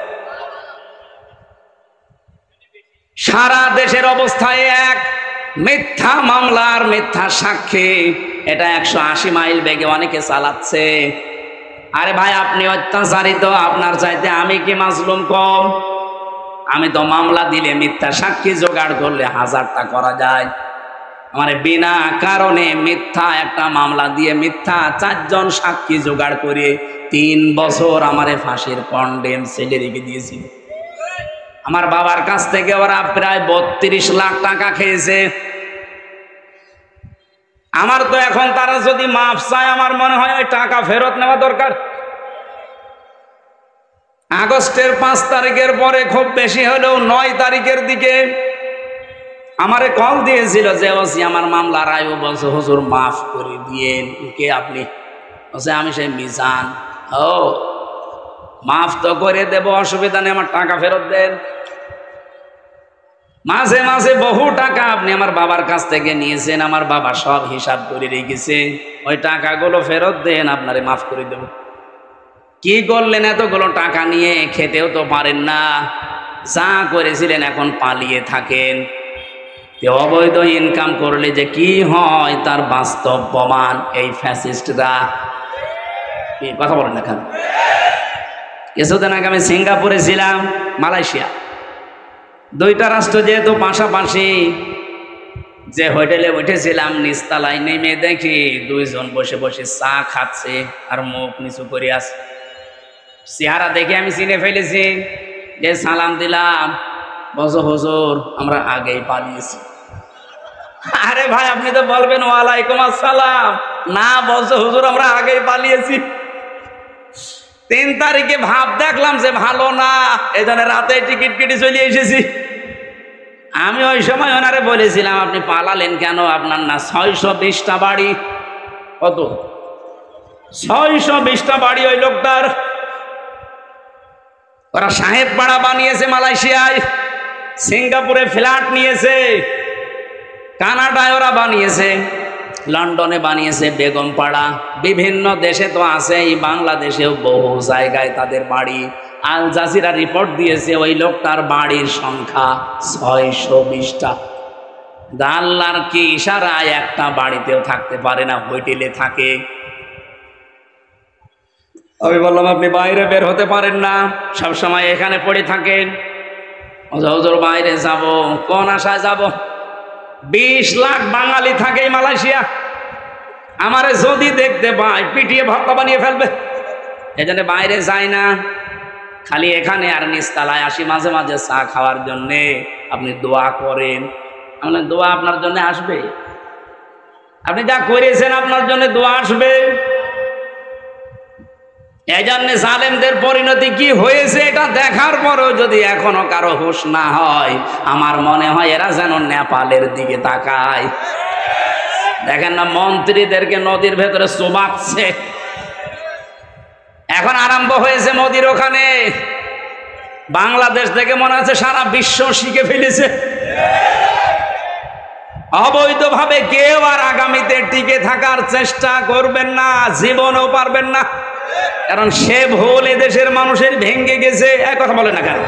সারা দেশের অবস্থায় এক, মিথ্যা মামলা আর মিথ্যা সাক্ষী, এটা 180 মাইল বেগে অনেকে চালাচ্ছে। আরে ভাই আপনি অত্যাচারিত, আপনার চাইতে আমি কি মাজলুম কম? আমি তো মামলা দিলে মিথ্যা সাক্ষী জোগাড় করলে 1000টা করা যায়। আমার বিনা কারণে মিথ্যা একটা মামলা দিয়ে মিথ্যা 4 জন সাক্ষী জোগাড় করে 3 বছর আমারে ফাঁসির কন্ডেম ছেলে রেখে দিয়েছিল। আমার বাবার কাছ থেকে ওরা প্রায় 32 লাখ টাকা খেয়েছে। আমার তো এখন তারা যদি মাফ চায়, আমার মনে হয় ওই টাকা ফেরত নেওয়া দরকার। আগস্টের 5 তারিখের পরে খুব বেশি হলেও 9 তারিখের দিকে আমারে কল দিয়েছিল যে ওসি আমার মামলা রায়, বলছে হুজুর মাফ করে দিয়েন। কে আপনি? বলছে আমি সেই মিজান। ও মাফ তো করে দেব, অসুবিধা নেই, আমার টাকা ফেরত দেন। মাঝে মাঝে বহু টাকা আপনি আমার বাবার কাছ থেকে নিয়েছেন, আমার বাবা সব হিসাব করে রেখেছে, ওই টাকাগুলো ফেরত দেন, আপনারে মাফ করে দেব। কি করলেন এতগুলো টাকা নিয়ে? খেতেও তো পারেন না, যা করেছিলেন এখন পালিয়ে থাকেন। অবৈধ ইনকাম করলে যে কি হয় তার বাস্তব প্রমাণ এই ফ্যাসিস্টরা। কথা বলেন না কেন? কিছুদিন আগে আমি সিঙ্গাপুরে ছিলাম, মালয়েশিয়া, 2টা রাষ্ট্র যেহেতু পাশাপাশি, যে হোটেলে উঠেছিলাম নিচতলায় নেমে দেখি 2 জন বসে বসে চা খাচ্ছে আর মুখ নিচু করে আছে। চেহারা দেখে আমি চিনে ফেলেছি, যে সালাম দিলাম, বলছো হুজুর আমরা আগেই পালিয়েছি। আরে ভাই আপনি তো বলবেন ওয়ালাইকুম আসসালাম, না বলছো হুজুর আমরা আগেই পালিয়েছি। 3 তারিখে ভাব দেখলাম যে ভালো না, এজন্য রাতে টিকিট কেটে চলে এসেছি। আমি ওই সময় ওনারে বলেছিলাম আপনি পালালেন কেন? আপনার না 620টা বাড়ি? কত? 620টা বাড়ি ওই লোকটার। ওরা সাহেব পাড়া বানিয়েছে মালয়েশিয়ায়, সিঙ্গাপুরে ফ্ল্যাট নিয়েছে, কানাডায় ওরা বানিয়েছে, লন্ডনে বানিয়েছে বেগম পাড়া, বিভিন্ন দেশে তো আছে, এই বাংলাদেশেও বহু জায়গায় তাদের বাড়ি। আল জাজিরা রিপোর্ট দিয়েছে ওই লোকটার বাড়ির সংখ্যা 620টা। আল্লাহর কি ইশারায় একটা বাড়িতেও থাকতে পারে না, হোটেলে থাকে। আমি বললাম আপনি বাইরে বের হতে পারেন না, সব সময় এখানে পড়ে থাকেন। হুজুর বাইরে যাব, কোন আশায় যাব? 20 লাখ বাঙালি থাকে মালয়েশিয়া, আমারে যদি দেখতে পায় পিটিয়ে ভক্ত বানিয়ে ফেলবে, এজন্য বাইরে যায় না, খালি এখানে আর নিচতলায় আসি মাঝে মাঝে চা খাওয়ার জন্যে। আপনি দোয়া করেন। আমরা দোয়া আপনার জন্য আসবে, আপনি যা করেছেন আপনার জন্য দোয়া আসবে। এই জন্য জালেমদের পরিণতি কি হয়েছে এটা দেখার পরেও যদি এখনো কারো হুঁশ না হয়, আমার মনে হয় এরা যেন নেপালের দিকে তাকায়। দেখেন না মন্ত্রীদেরকে নদীর ভেতরে চোবাচ্ছে, এখন আরম্ভ হয়েছে মোদির ওখানে। বাংলাদেশ থেকে মনে হচ্ছে সারা বিশ্ব শিখে ফেলেছে। অবৈধভাবে কেউ আর আগামীতে টিকে থাকার চেষ্টা করবেন না, জীবনেও পারবেন না। কারণ সে ভুল এদেশের মানুষের ভেঙে গেছে। এক কথা বলে না কেন?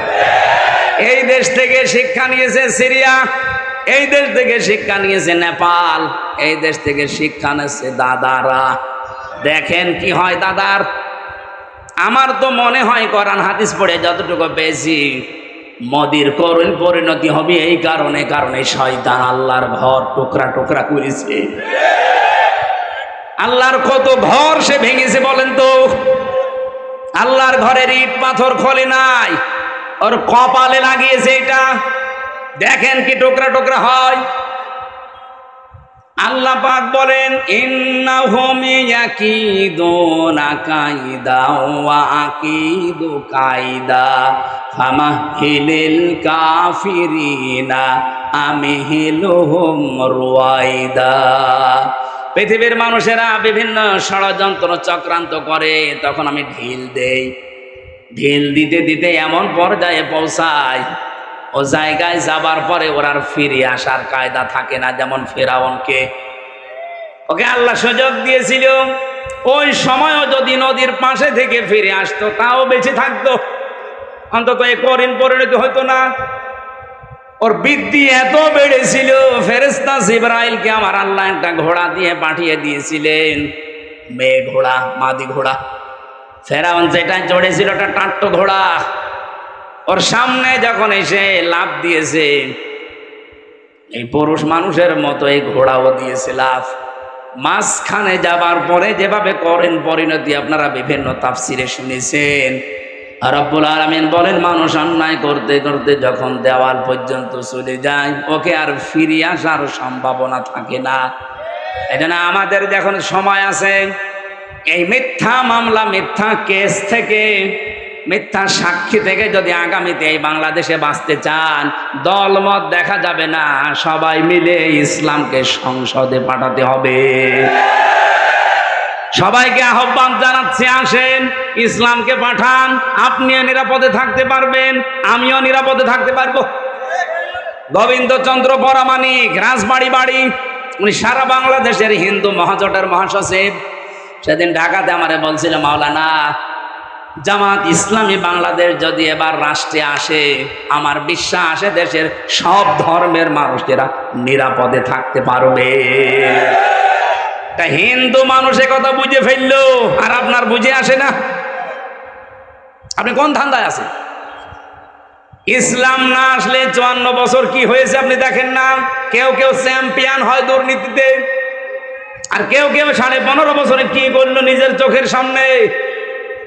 এই দেশ থেকে শিক্ষা নিয়েছে সিরিয়া, এই দেশ থেকে শিক্ষা নিয়েছে নেপাল, এই দেশ থেকে শিক্ষা নিয়েছে দাদারা। দেখেন কি হয় দাদার। আমার তো মনে হয় কোরআন হাদিস পড়ে যতটুকু পেয়েছি, মোদির করুণ পরিণতি হবে এই কারণে শয়তান আল্লাহর ঘর টুকরা টুকরা করেছে। আল্লাহর কত ঘর সে ভেঙেছে বলেন তো? আল্লাহর ঘরের ইট পাথর খোলে নাই, ওর কপালে লাগিয়েছে এটা। দেখেন কি টুকরা টুকরা হয়। আল্লাহ পাক বলেন ইন্নাহুম ইয়াকিদুনা কাইদা ওয়া আকিদু কাইদা ফামাহিলিল কাফিরিনা আমহিলুহুম রুয়াইদা। পৃথিবীর মানুষেরা বিভিন্ন ষড়যন্ত্র চক্রান্ত করে, তখন আমি ঢিল দেই। ঢিল দিতে দিতে এমন পর্যায়ে পৌঁছায়, ও জায়গায় যাবার পরে ওর আর ফিরে আসার কায়দা থাকে না। যেমন ফেরাউনকে, ওকে আল্লাহ সুযোগ দিয়েছিল, ওই সময়ও যদি নদীর পাশে থেকে ফিরে আসতো তাও বেঁচে থাকতো, অন্তত এই করিন পরিণতি হতো না। ওর বৃদ্ধি এত বেড়েছিল, ফেরেশতা জিবরাইলকে আমার আল্লাহ একটা ঘোড়া দিয়ে পাঠিয়ে দিয়েছিলেন, মেয়ে ঘোড়া, মাদি ঘোড়া। ফেরাউন যেটা চড়েছিল ওটা টাট্ট ঘোড়া। ওর সামনে যখন এসে লাফ দিয়েছে, এই পুরুষ মানুষের মতো এই ঘোড়াও দিয়েছে লাফ। মাঝখানে যাবার পরে যেভাবে করেন পরিণতি আপনারা বিভিন্ন তাফসিরে শুনেছেন। রব্বুল আলামিন বলেন মানুষ অন্যায় করতে করতে যখন দেওয়াল পর্যন্ত চলে যায়, ওকে আর ফিরে আসার সম্ভাবনা থাকে না। এজন্য আমাদের যখন সময় আছে, এই মিথ্যা মামলা, মিথ্যা কেস থেকে, মিথ্যা সাক্ষী থেকে যদি আগামীতে এই বাংলাদেশে বাঁচতে চান, দলমত দেখা যাবে না, সবাই মিলে ইসলামকে সংসদে পাঠাতে হবে। সবাইকে আহ্বান জানাচ্ছি, আসেন ইসলামকে পাঠান। আপনিও নিরাপদে থাকতে পারবেন, আমিও নিরাপদে থাকতে পারবো। গোবিন্দচন্দ্র পরামানিক, রাজবাড়ি বাড়ি, উনি সারা বাংলাদেশের হিন্দু মহাজোটের মহাসচিব। সেদিন ঢাকাতে আমারে বলছিল, মাওলানা জামাত ইসলামী বাংলাদেশ যদি এবার রাষ্ট্রে আসে, আমার বিশ্বাস দেশের সব ধর্মের মানুষেরা নিরাপদে থাকতে পারবে। তা হিন্দু মানুষ কথা বুঝে ফেললো, আর আপনার বুঝে আসে না। আপনি কোন ধান্দায় আছেন? ইসলাম না আসলে 54 বছর কি হয়েছে আপনি দেখেন না। কেউ কেউ চ্যাম্পিয়ন হয় দুর্নীতিতে, আর কেউ কেউ 15.5 বছরে কি করলো নিজের চোখের সামনে।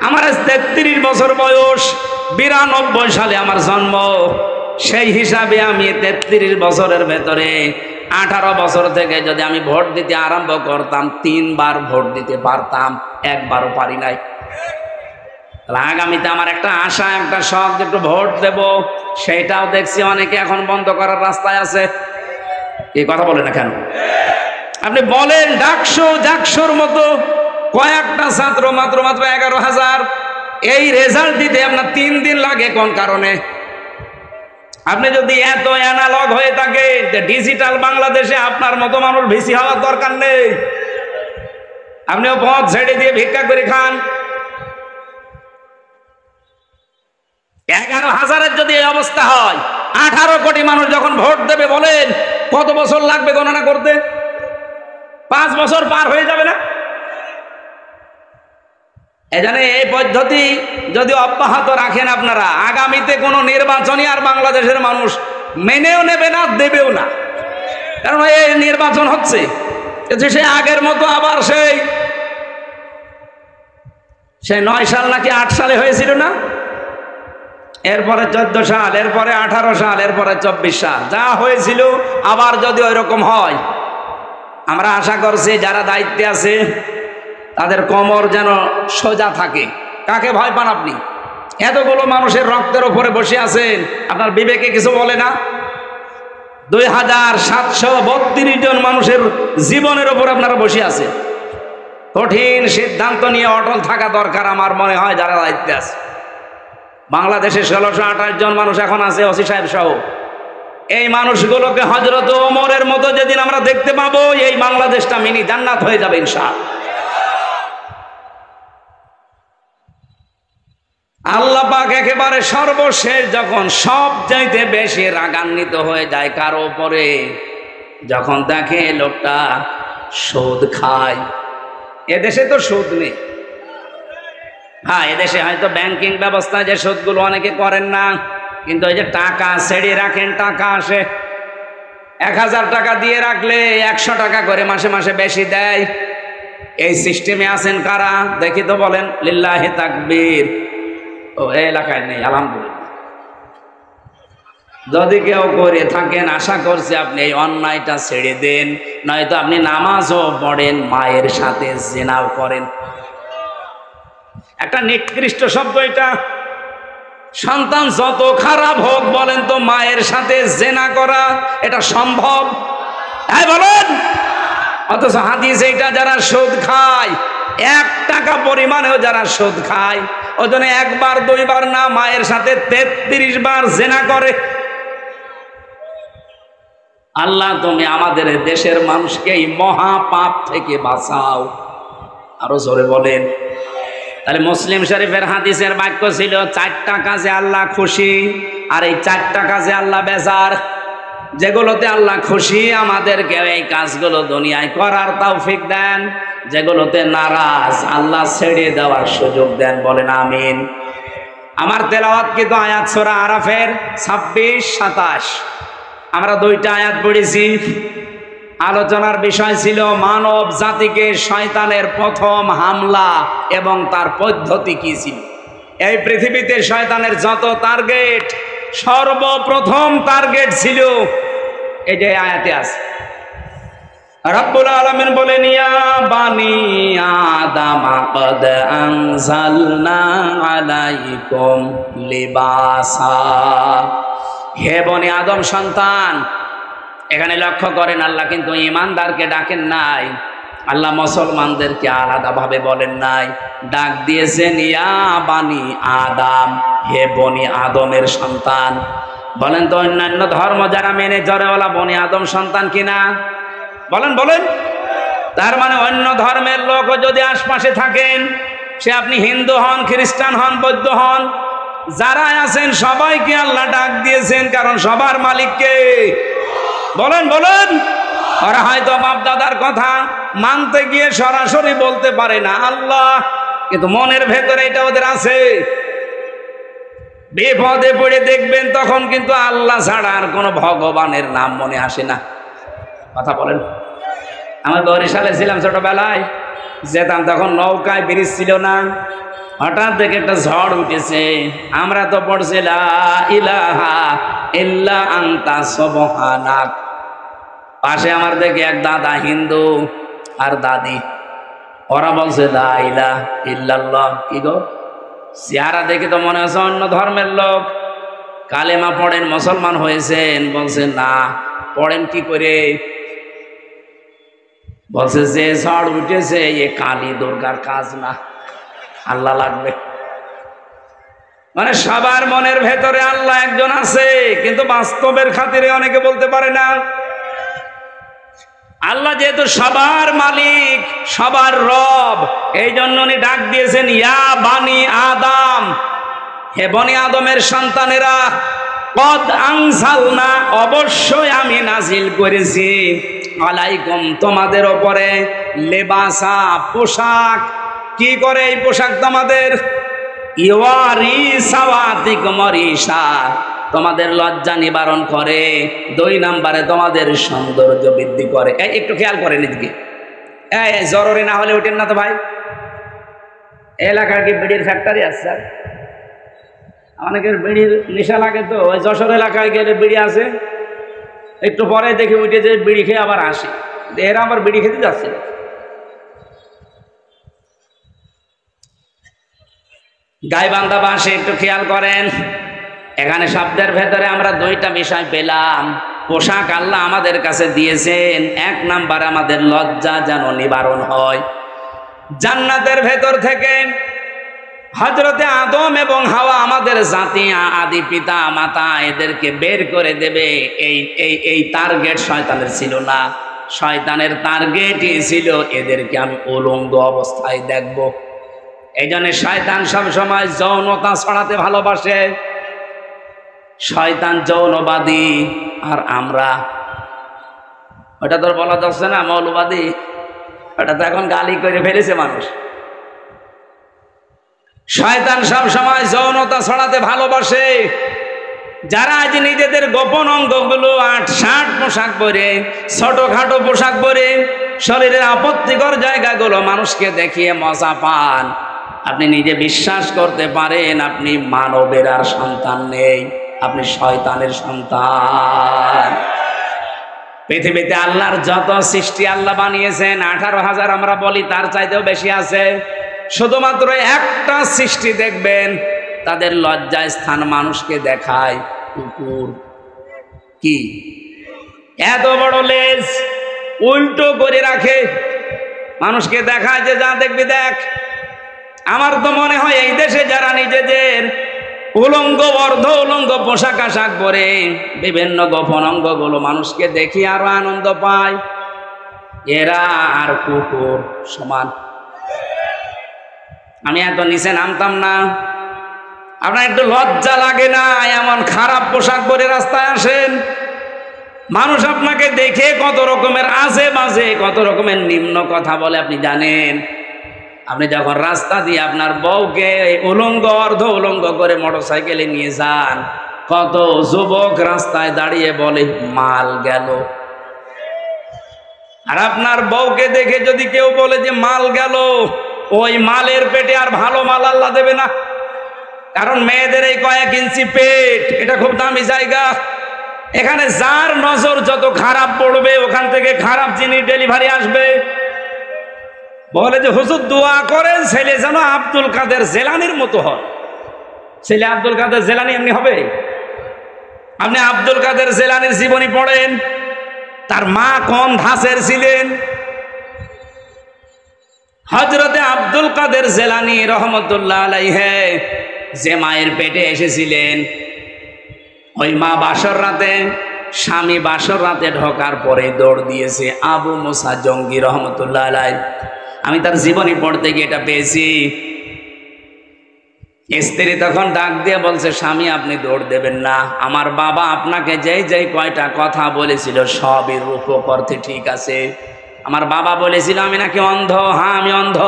আমার 33 বছর বয়স, 92 সালে আমার জন্ম। সেই হিসাবে আমি 33 বছরের ভেতরে 18 বছর থেকে যদি আমি ভোট দিতে আরম্ভ করতাম, 3 বার ভোট দিতে পারতাম, একবারও পারি নাই। আগামীতে আমার একটা আশা, একটা শখ, একটু ভোট দেব। সেটাও দেখছি অনেকে এখন বন্ধ করার রাস্তায় আছে। এই কথা বলে না কেন? আপনি বলেন ডাকসুর মতো কয়েকটা ছাত্র, মাত্র 11,000, এই রেজাল্ট দিতে আপনার 3 দিন লাগে। কোন কারণে? আপনি যদি এত অ্যানালগ হয়ে থাকে, ডিজিটাল বাংলাদেশে আপনার মতো মানুষ ভিসি হওয়ার দরকার নেই। আপনিও পথ ছেড়ে দিয়ে ভিক্ষা করে খান। 11,000-এর যদি এই অবস্থা হয়, 18 কোটি মানুষ যখন ভোট দেবে, বলেন কত বছর লাগবে গণনা করতে? 5 বছর পার হয়ে যাবে না? এজন্য এই পদ্ধতি যদি অব্যাহত রাখেন আপনারা, আগামীতে কোনো নির্বাচনই আর বাংলাদেশের মানুষ মেনেও নেবে না, দেবেও না। কারণ এই নির্বাচন হচ্ছে সে আগের মতো আবার সেই 9 সাল নাকি 8 সালে হয়েছিল না, এরপরে 14 সাল, এরপরে 18 সাল, এরপরে 24 সাল, যা হয়েছিল আবার যদি ওই রকম হয়, আমরা আশা করছি যারা দায়িত্বে আছে তাদের কোমর যেন সোজা থাকে। কাকে ভয় পান আপনি? এতগুলো মানুষের রক্তের উপরে বসে আছেন, আপনার বিবেকে কিছু বলে না? 2732 জন মানুষের জীবনের উপর আপনারা বসে আছেন। কঠিন সিদ্ধান্ত নিয়ে অটল থাকা দরকার আমার মনে হয় যারা দায়িত্বে আছে। বাংলাদেশে 1628 জন মানুষ এখন আছে, ওসি সাহেব সহ। এই মানুষগুলোকে হযরত ওমরের মতো যেদিন আমরা দেখতে পাবো, এই বাংলাদেশটা মিনি জান্নাত হয়ে যাবে ইনশাআল্লাহ। আল্লাহ পাক একেবারে সর্বশেষ যখন সব চাইতে বেশি রাগান্বিত হয়ে যায় কারো উপরে, যখন দেখে লোকটা সুদ খায়। এদেশে তো সুদ নেই, হ্যাঁ এদেশে হয়তো ব্যাংকিং ব্যবস্থায় যে সুদগুলো অনেকে করেন না, কিন্তু ওই যে টাকা ছেড়ে রাখেন, টাকা আসে, 1000 টাকা দিয়ে রাখলে 100 টাকা করে মাসে মাসে বেশি দেয়। এই সিস্টেমে আছেন কারা দেখি তো বলেন, লিল্লাহি তাকবীর। ও এই এলাকায় নেই আলহামদুলিল্লাহ। যদি কেউ করে থাকেন আশা করছি আপনি এই অন্যায়টা ছেড়ে দেন, নয়তো আপনি নামাজও পড়েন, মায়ের সাথে জিনাও করেন। একটা নিকৃষ্ট শব্দ এটা। সন্তান যত খারাপ হোক বলেন তো, মায়ের সাথে জিনা করা এটা সম্ভব? হ্যাঁ বলেন। অথচ হাদিস এইটা, যারা সুদ খায় 1 টাকা পরিমাণেও যারা সুদ খায়, ওই জন্য 1 বার 2 বার না, মায়ের সাথে 33 বার জিনা করে। আল্লাহ তুমি আমাদের দেশের মানুষকে এই মহা পাপ থেকে বাঁচাও। আরো জোরে বলেন। তাহলে মুসলিম শরীফের হাদিসের বাক্য ছিল 4টা কাজে আল্লাহ খুশি, আর এই 4টা কাজে আল্লাহ বেজার। যেগুলোতে আল্লাহ খুশি আমাদেরকে এই কাজগুলো দুনিয়ায় করার তৌফিক দেন, যেগুলোতে নারাজ আল্লাহ ছেড়ে দেওয়ার সুযোগ দেন। বলেন আমিন। আমার তেলাওয়াত কিন্তু আয়াত সূরা আরাফের 26-27 আমরা 2টা আয়াত পড়েছি। আলোচনার বিষয় ছিল মানব জাতিকে শয়তানের প্রথম হামলা এবং তার পদ্ধতি কি ছিল। এই পৃথিবীতে শয়তানের যত টার্গেট, সর্বপ্রথম টার্গেট ছিল এই যে আয়াতে আছে। রব্বুল আলামিন বলেন, ইয়া বানি আদম ক্বাদ আনজালনা আলাইকুম লিবাসা। হে বনি আদম সন্তান, এখানে লক্ষ্য করেন আল্লাহ কিন্তু ঈমানদারকে ডাকেন নাই, আল্লাহ মুসলমানদেরকে আলাদাভাবে বলেন নাই, ডাক দিয়েছেন ইয়া বানি আদম, হে বনি আদমের সন্তান। বলেন তো অন্যান্য ধর্ম যারা মেনে চলেওয়ালা বনি আদম সন্তান কিনা? বলেন বলেন। তার মানে অন্য ধর্মের লোক যদি আশপাশে থাকেন, সে আপনি হিন্দু হন, খ্রিস্টান হন, বৌদ্ধ হন, যারা আছেন সবাইকে আল্লাহ ডাক দিয়েছেন, কারণ সবার মালিক কে? বলেন বলেন। ওরা হয়তো বাপ দাদার কথা মানতে গিয়ে সরাসরি বলতে পারে না আল্লাহ, কিন্তু মনের ভেতরে এটা ওদের আছে। বিপদে পড়ে দেখবেন তখন কিন্তু আল্লাহ ছাড়া আর কোনো ভগবানের নাম মনে আসে না। কথা বলেন। আমি বরিশালে ছিলাম ছোটবেলায়, যেতাম তখন নৌকায় ব্রিজ ছিল না, হঠাৎ দেখে একটা ঝড় উঠেছে। আমরা তো পড়ছি লা ইলাহা ইল্লা আনতা সুবহানাক। পাশে আমার দেখে এক দাদা হিন্দু আর দাদি, ওরা বলছে লা ইলাহা ইল্লাল্লাহ। কি গো, চেহারা দেখে তো মনে হচ্ছে অন্য ধর্মের লোক। কালেমা পড়েন, মুসলমান হয়েছেন? বলছে না। পড়েন কি করে? বলছে যে ঝড় উঠেছে এ কালী দুর্গার কাজ না, আল্লাহ লাগবে। মানে সবার মনের ভেতরে আল্লাহ একজন আছে, কিন্তু বাস্তবের খাতিরে অনেকে বলতে পারে না। আল্লাহ যেহেতু সবার মালিক, সবার রব, এই জন্য উনি ডাক দিয়েছেন ইয়া বানি আদম, হে বনি আদমের সন্তানেরা, কদ আনজালনা, অবশ্যই আমি নাজিল করেছি, আলাইকুম, তোমাদের ওপরে, লেবাসা, পোশাক। কি করে এই পোশাক তোমাদের? ইওয়ারি সাওয়াতিকুম রিসা, তোমাদের লজ্জা নিবারণ করে। 2 নম্বরে তোমাদের সৌন্দর্য বৃদ্ধি করে। একটু খেয়াল করেন এদিকে, জরুরি না হলে ওঠেন না তো ভাই। এলাকার কি বিড়ির ফ্যাক্টরি আছে স্যার? অনেকের বিড়ির নেশা লাগে, তো ওই যশোর এলাকায় গেলে বিড়ি আছে, একটু পরে দেখে উঠে যে বিড়ি খেয়ে আবার আসে, এরা আবার বিড়ি খেতে যাচ্ছে। গাইবান্ধা বাসে একটু খেয়াল করেন, এখানে শব্দের ভেতরে আমরা 2টা বিষয় পেলাম। পোশাক আল্লাহ আমাদের কাছে দিয়েছেন, 1 নাম্বার আমাদের লজ্জা যেন নিবারণ হয়। জান্নাতের ভেতর থেকে হযরতে আদম এবং হাওয়া আমাদের জাতি আদি পিতা মাতা এদেরকে বের করে দেবে এই টার্গেট শয়তানের ছিল না। শয়তানের টার্গেটই ছিল এদেরকে আমি উলঙ্গ অবস্থায় দেখব। এই জন্য শয়তান সবসময় যৌনতা ছড়াতে ভালোবাসে। শয়তান যৌনবাদী আর আমরা, ওটা তোর বলা যাচ্ছে না মৌলবাদী, ওটা তো এখন গালি করে ফেলেছে মানুষ। শয়তান সব সময় যৌনতা ছড়াতে ভালোবাসে। যারা আজ নিজেদের গোপন অঙ্গগুলো ৮-৬০ পোশাক পরে, ছোটখাটো পোশাক পরে, শরীরের আপত্তিকর জায়গাগুলো মানুষকে দেখিয়ে মজা পান, আপনি নিজে বিশ্বাস করতে পারেন আপনি মানবের আর সন্তান নেই, আপনি শয়তানের সন্তান। পৃথিবীতে আল্লাহর যত সৃষ্টি আল্লাহ বানিয়েছেন 18,000 আমরা বলি, তার চাইতেও বেশি আছে। শুধুমাত্র একটা সৃষ্টি দেখবেন তাদের লজ্জায় স্থান মানুষকে দেখায় কুকুর। কি এত বড় লেজ উল্টো করে রাখে, মানুষকে দেখায় যে যা দেখবি দেখ। আমার তো মনে হয় এই দেশে যারা নিজেদের উলঙ্গ অর্ধ উলঙ্গ পোশাক আশাক পরে বিভিন্ন গোপন অঙ্গগুলো মানুষকে দেখি আরো আনন্দ পায়, এরা আর কুকুর সমান। আমি এত নিচে নামতাম না। আপনার একটু লজ্জা লাগে না এমন খারাপ পোশাক পরে রাস্তায় আসেন? মানুষ আপনাকে দেখে কত রকমের আজে বাজে, কত রকমের নিম্ন কথা বলে আপনি জানেন? আপনি যখন রাস্তা দিয়ে আপনার বউকে উলঙ্গ অর্ধ উলঙ্গ করে মোটরসাইকেলে নিয়ে যান, কত যুবক রাস্তায় দাঁড়িয়ে বলে মাল গেল। আর আপনার বউকে দেখে যদি কেউ বলে যে মাল গেল, ওই মালের পেটে আর ভালো মাল আল্লাহ দেবে না। কারণ মেয়েদের এই কয়েক ইঞ্চি পেট, এটা খুব দামি জায়গা। এখানে যার নজর যত খারাপ পড়বে ওখান থেকে খারাপ জিনিস ডেলিভারি আসবে। বলে যে হুজুর দোয়া করেন ছেলে যেন আব্দুল কাদের জেলানির মতো হয়। ছেলে আব্দুল কাদের জেলানি এমনি হবে? আপনি আব্দুল কাদের জেলানির জীবনী পড়েন, তার মা কোন ধাঁচের ছিলেন। হযরতে আব্দুল কাদের জেলানি রহমতুল্লাহ আলাইহি যে মায়ের পেটে এসেছিলেন, ওই মা বাসর রাতে, স্বামী বাসর রাতে ঢোকার পরে দৌড় দিয়েছে আবু মুসা জঙ্গি রহমতুল্লাহ আলাইহি। আমি তার জীবনী পড়তে গিয়ে এটা পেয়েছি। স্ত্রী তখন ডাক দিয়ে বলছে, স্বামী আপনি দৌড় দেবেন না, আমার বাবা আপনাকে যেই কয়টা কথা বলেছিল সবই রূপ করতে ঠিক আছে। আমার বাবা বলেছিল আমি নাকি অন্ধ। হ্যাঁ আমি অন্ধ।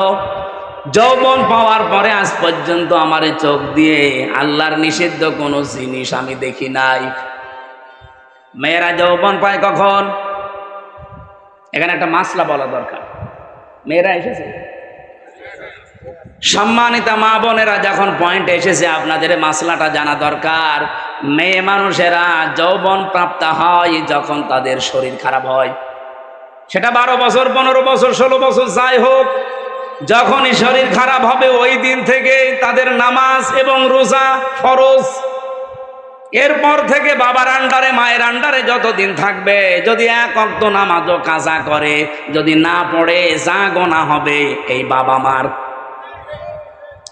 যৌবন পাওয়ার পরে আজ পর্যন্ত আমার চোখ দিয়ে আল্লাহর নিষিদ্ধ কোনো জিনিস আমি দেখি নাই। মেয়েরা যৌবন পায় কখন? এখানে একটা মাসলা বলা দরকার। মেয়েরা এসেছে, সম্মানিতা মা বোনেরা, যখন পয়েন্ট এসেছে আপনাদের মাসলাটা জানা দরকার। মেয়ে মানুষেরা যৌবন প্রাপ্ত হয় যখন তাদের শরীর খারাপ হয়। সেটা 12 বছর, 15 বছর, 16 বছর যাই হোক, যখনই শরীর খারাপ হবে ওই দিন থেকে তাদের নামাজ এবং রোজা ফরজ। এরপর থেকে বাবার আন্ডারে মায়ের আন্ডারে যতদিন থাকবে, যদি এক ওয়াক্ত নামাজও কাজা করে, যদি না পড়ে যা গোনা হবে এই বাবা মার।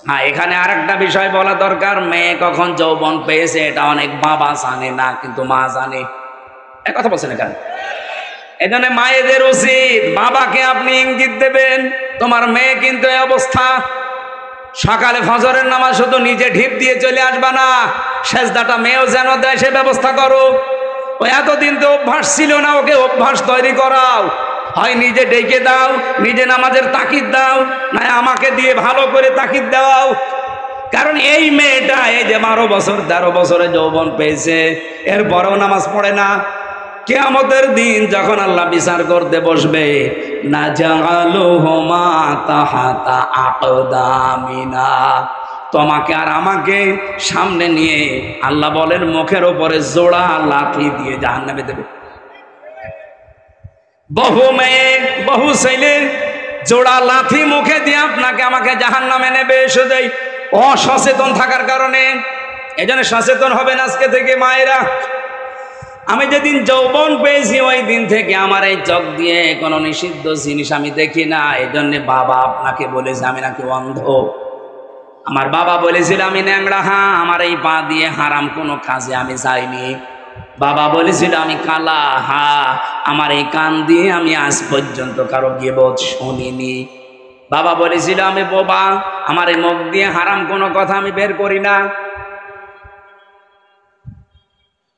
হ্যাঁ, এখানে আরেকটা বিষয় বলা দরকার। মেয়ে কখন যৌবন পেয়েছে এটা অনেক বাবা জানে না, কিন্তু মা জানে। এক কথা বলছেন এখানে। এখানে মায়েদের উচিত বাবাকে আপনি ইঙ্গিত দেবেন, তোমার মেয়ে কিন্তু এই অবস্থা। সকালে ফজরের নামাজ শুধু নিজে ঢিপ দিয়ে চলে আসবা না, সেজদাটা মেয়েও যেন দেয় সে ব্যবস্থা করো। ও এতদিন তো অভ্যাস ছিল না, ওকে অভ্যাস তৈরি করাও। হয় নিজে ডেকে দাও, নিজে নামাজের তাকিদ দাও, না আমাকে দিয়ে ভালো করে তাকিদ দাও। কারণ এই মেয়েটা এই যে 12 বছর 13 বছরে যৌবন পেয়েছে, এরপরেও নামাজ পড়ে না। কিয়ামতের দিন যখন আল্লাহ বিচার করতে বসবে, না জাআলুহুমা তাহাতা আকদামিনা, তোমাকে আর আমাকে সামনে নিয়ে আল্লাহ বলেন মুখের উপরে জোড়া লাঠি দিয়ে জাহান্নামে দেবে। বহু মেয়ে বহু ছেলে জোড়া লাঠি মুখে দিয়ে আপনাকে আমাকে জাহান্নামে নেবে, শুধু অসচেতন থাকার কারণে। এই জন্য সচেতন হবেন আজকে থেকে মায়েরা। আমি যেদিন যৌবন পেয়েছি ওই দিন থেকে আমার এই চোখ দিয়ে কোনো নিষিদ্ধ জিনিস আমি দেখি না। এই জন্যে বাবা আপনাকে বলেছে আমি নাকি অন্ধ। আমার বাবা বলেছিল আমি ন্যাংরা, হ্যাঁ, আমার এই পা দিয়ে হারাম কোনো কাজে আমি যাইনি। বাবা বলেছিল আমি কালা, হ্যাঁ, আমার এই কান দিয়ে আমি আজ পর্যন্ত কারো গীবত শুনিনি। বাবা বলেছিল আমি বোবা, আমার এই মুখ দিয়ে হারাম কোনো কথা আমি বের করি না।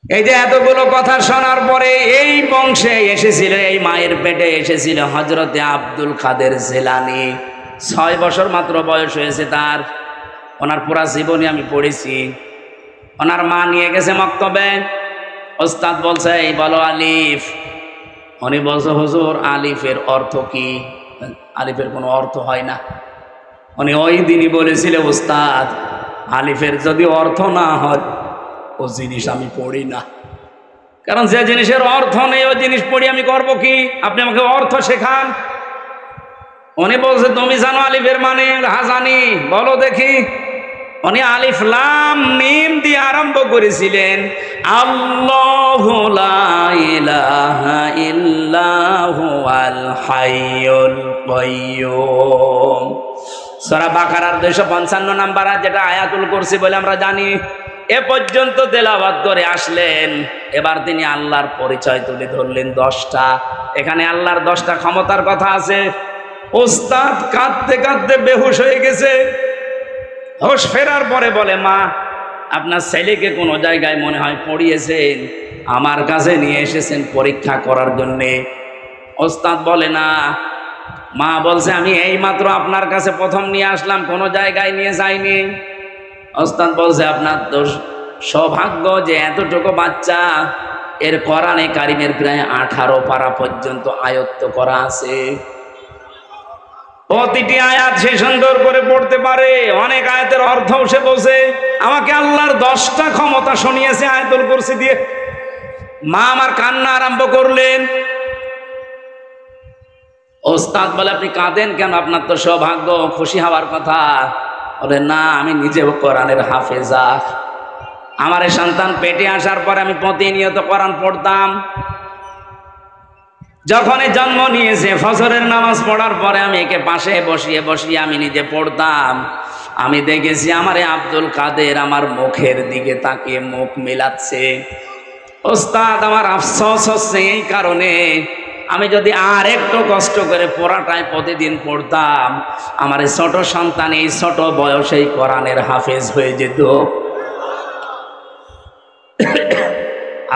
এই যে এতগুলো কথা শোনার পরে এই বংশে এসেছিল, এই মায়ের পেটে এসেছিল হযরতে আব্দুল কাদের জিলানী। 6 বছর মাত্র বয়স হয়েছে তার। ওনার পুরা জীবনী আমি পড়েছি। ওনার মা নিয়ে গেছে মক্তবে, ওস্তাদ বলছে এই বলো আলিফ। উনি বলছে হুজুর আলিফের অর্থ কি? আলিফের কোনো অর্থ হয় না। উনি ওই দিনই বলেছিল ওস্তাদ আলিফের যদি অর্থ না হয় ও জিনিস আমি পড়ি না, কারণ যে জিনিসের অর্থ নেই ওই জিনিস পড়ি আমি করব কি? আপনি আমাকে অর্থ শেখান। উনি বলছে তুমি জানো আলিফের মানে? হ্যাঁ জানি। বলো দেখি। উনি আলিফ লাম মিম দিয়ে আরম্ভ করেছিলেন আল্লাহু লা ইলাহা ইল্লাহু আল হাইয়ুল কাইয়্যুম। সূরা বাকারার 255 নাম্বার যেটা আয়াতুল কুরসি বলে আমরা জানি। এ পর্যন্ত তেলাওয়াত করে আসলেন। এবার তিনি আল্লাহর পরিচয় তুলে ধরলেন 10টা। এখানে আল্লাহর 10টা ক্ষমতার কথা আছে। ওস্তাদ কাঁদতে কাঁদতে বেহুশ হয়ে গেছে। হোশ ফেরার পরে বলে মা আপনার ছেলেকে কোনো জায়গায় মনে হয় পড়িয়েছেন, আমার কাছে নিয়ে এসেছেন পরীক্ষা করার জন্যে। ওস্তাদ বলে না। মা বলছে আমি এইমাত্র আপনার কাছে প্রথম নিয়ে আসলাম, কোনো জায়গায় নিয়ে যাইনি। ওস্তাদ বলছে আপনার তো সৌভাগ্য যে এতটুকু বাচ্চা এর কোরআনে কারিমের প্রায় 18 পারা পর্যন্ত আয়ত্ত করা আছে। প্রতিটি আয়াত সে সুন্দর করে পড়তে পারে, অনেক আয়াতের অর্থও সে বোঝে। আমাকে আল্লাহর 10টা ক্ষমতা শুনিয়েছে আয়াতুল কুরসি দিয়ে। মা আমার কান্না আরম্ভ করলেন। ওস্তাদ বলে আপনি কাঁদেন কেন? আপনার তো সৌভাগ্য, খুশি হওয়ার কথা। বলে না আমি নিজেও কোরআনের হাফেজা। আমার এই সন্তান পেটে আসার পর আমি প্রতিনিয়ত কোরআন পড়তাম। যখন জন্ম নিয়েছে ফজরের নামাজ পড়ার পরে আমি একে পাশে বসিয়ে বসিয়ে আমি নিজে পড়তাম। আমি দেখেছি আমারে আব্দুল কাদের আমার মুখের দিকে তাকিয়ে মুখ মেলাচ্ছে। ওস্তাদ আমার আফসোস হচ্ছে এই কারণে, আমি যদি আর একটু কষ্ট করে পড়াটাই প্রতিদিন পড়তাম আমার এই ছোট সন্তান এই ছোট বয়সেই কোরআনের হাফেজ হয়ে যেত।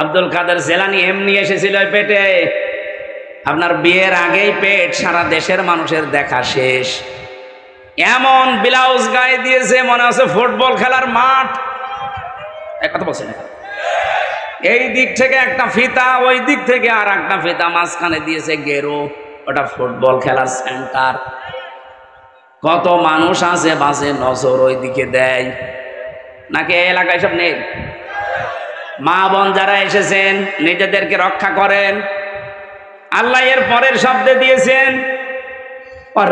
আব্দুল কাদের জিলানী এমনি এসেছিল পেটে। আপনার বিয়ের আগেই পেট, সারা দেশের মানুষের দেখা শেষ। এমন ব্লাউজ গায়ে দিয়েছে মনে হচ্ছে ফুটবল খেলার মাঠ। কথা বলছেন, এই দিক থেকে একটা ফিতা, ওই দিক থেকে আর একটা ফিতা, মাঝখানে দিয়েছে গেরো, ওটা ফুটবল খেলার সেন্টার। কত মানুষ আছে বাসে নজর ওই দিকে দেয় নাকি এই এলাকায় সব নেই? মা বোন যারা এসেছেন নিজেদেরকে রক্ষা করেন। আল্লাহ এর পরের শব্দে দিয়েছেন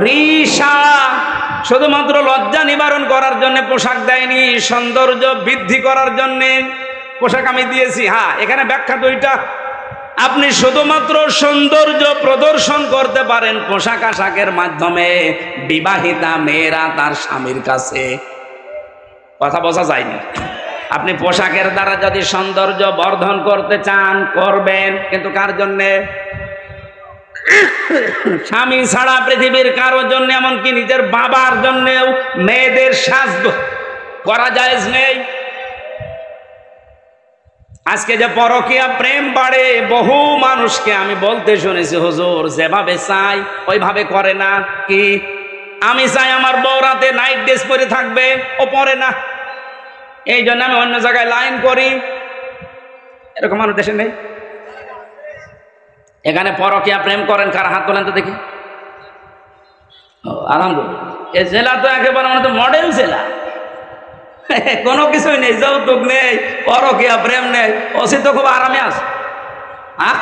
রিশা, শুধুমাত্র লজ্জা নিবারণ করার জন্য পোশাক দেয়নি, সৌন্দর্য বৃদ্ধি করার জন্য পোশাক আমি দিয়েছি। হ্যাঁ, এখানে ব্যাখ্যা দুইটা। আপনি শুধুমাত্র সৌন্দর্য প্রদর্শন করতে পারেন পোশাক আশাকের মাধ্যমে, বিবাহিতা মেয়েরা তার স্বামীর কাছে। কথা বোঝা যায়নি? আপনি পোশাকের দ্বারা যদি সৌন্দর্য বর্ধন করতে চান করবেন, কিন্তু কার জন্যে? স্বামী ছাড়া পৃথিবীর কারোর জন্য, এমনকি নিজের বাবার জন্যেও মেয়েদের সাজ করা জায়েজ নেই। আজকে যে পরকীয়া প্রেম বাড়ে, বহু মানুষকে আমি বলতে শুনেছি হুজুর যেভাবে চাই ওইভাবে করে না। কি আমি চাই আমার বউ রাতে নাইট ড্রেস পরে থাকবে, ও পরে না, এই জন্য আমি অন্য জায়গায় লাইন করি। এরকম মানুষ দেশে নেই? এখানে পরকীয়া প্রেম করেন কার? হাত তোলেন তো দেখি। আলহামদুলিল্লাহ, এই জেলা তো একেবারে মানে তো মডেল জেলা। কোনো কিছুই নেই, যৌতুক নেই, পরকীয়া প্রেম নেই, ওসি তো খুব আরামে আছে। হ্যাঁ,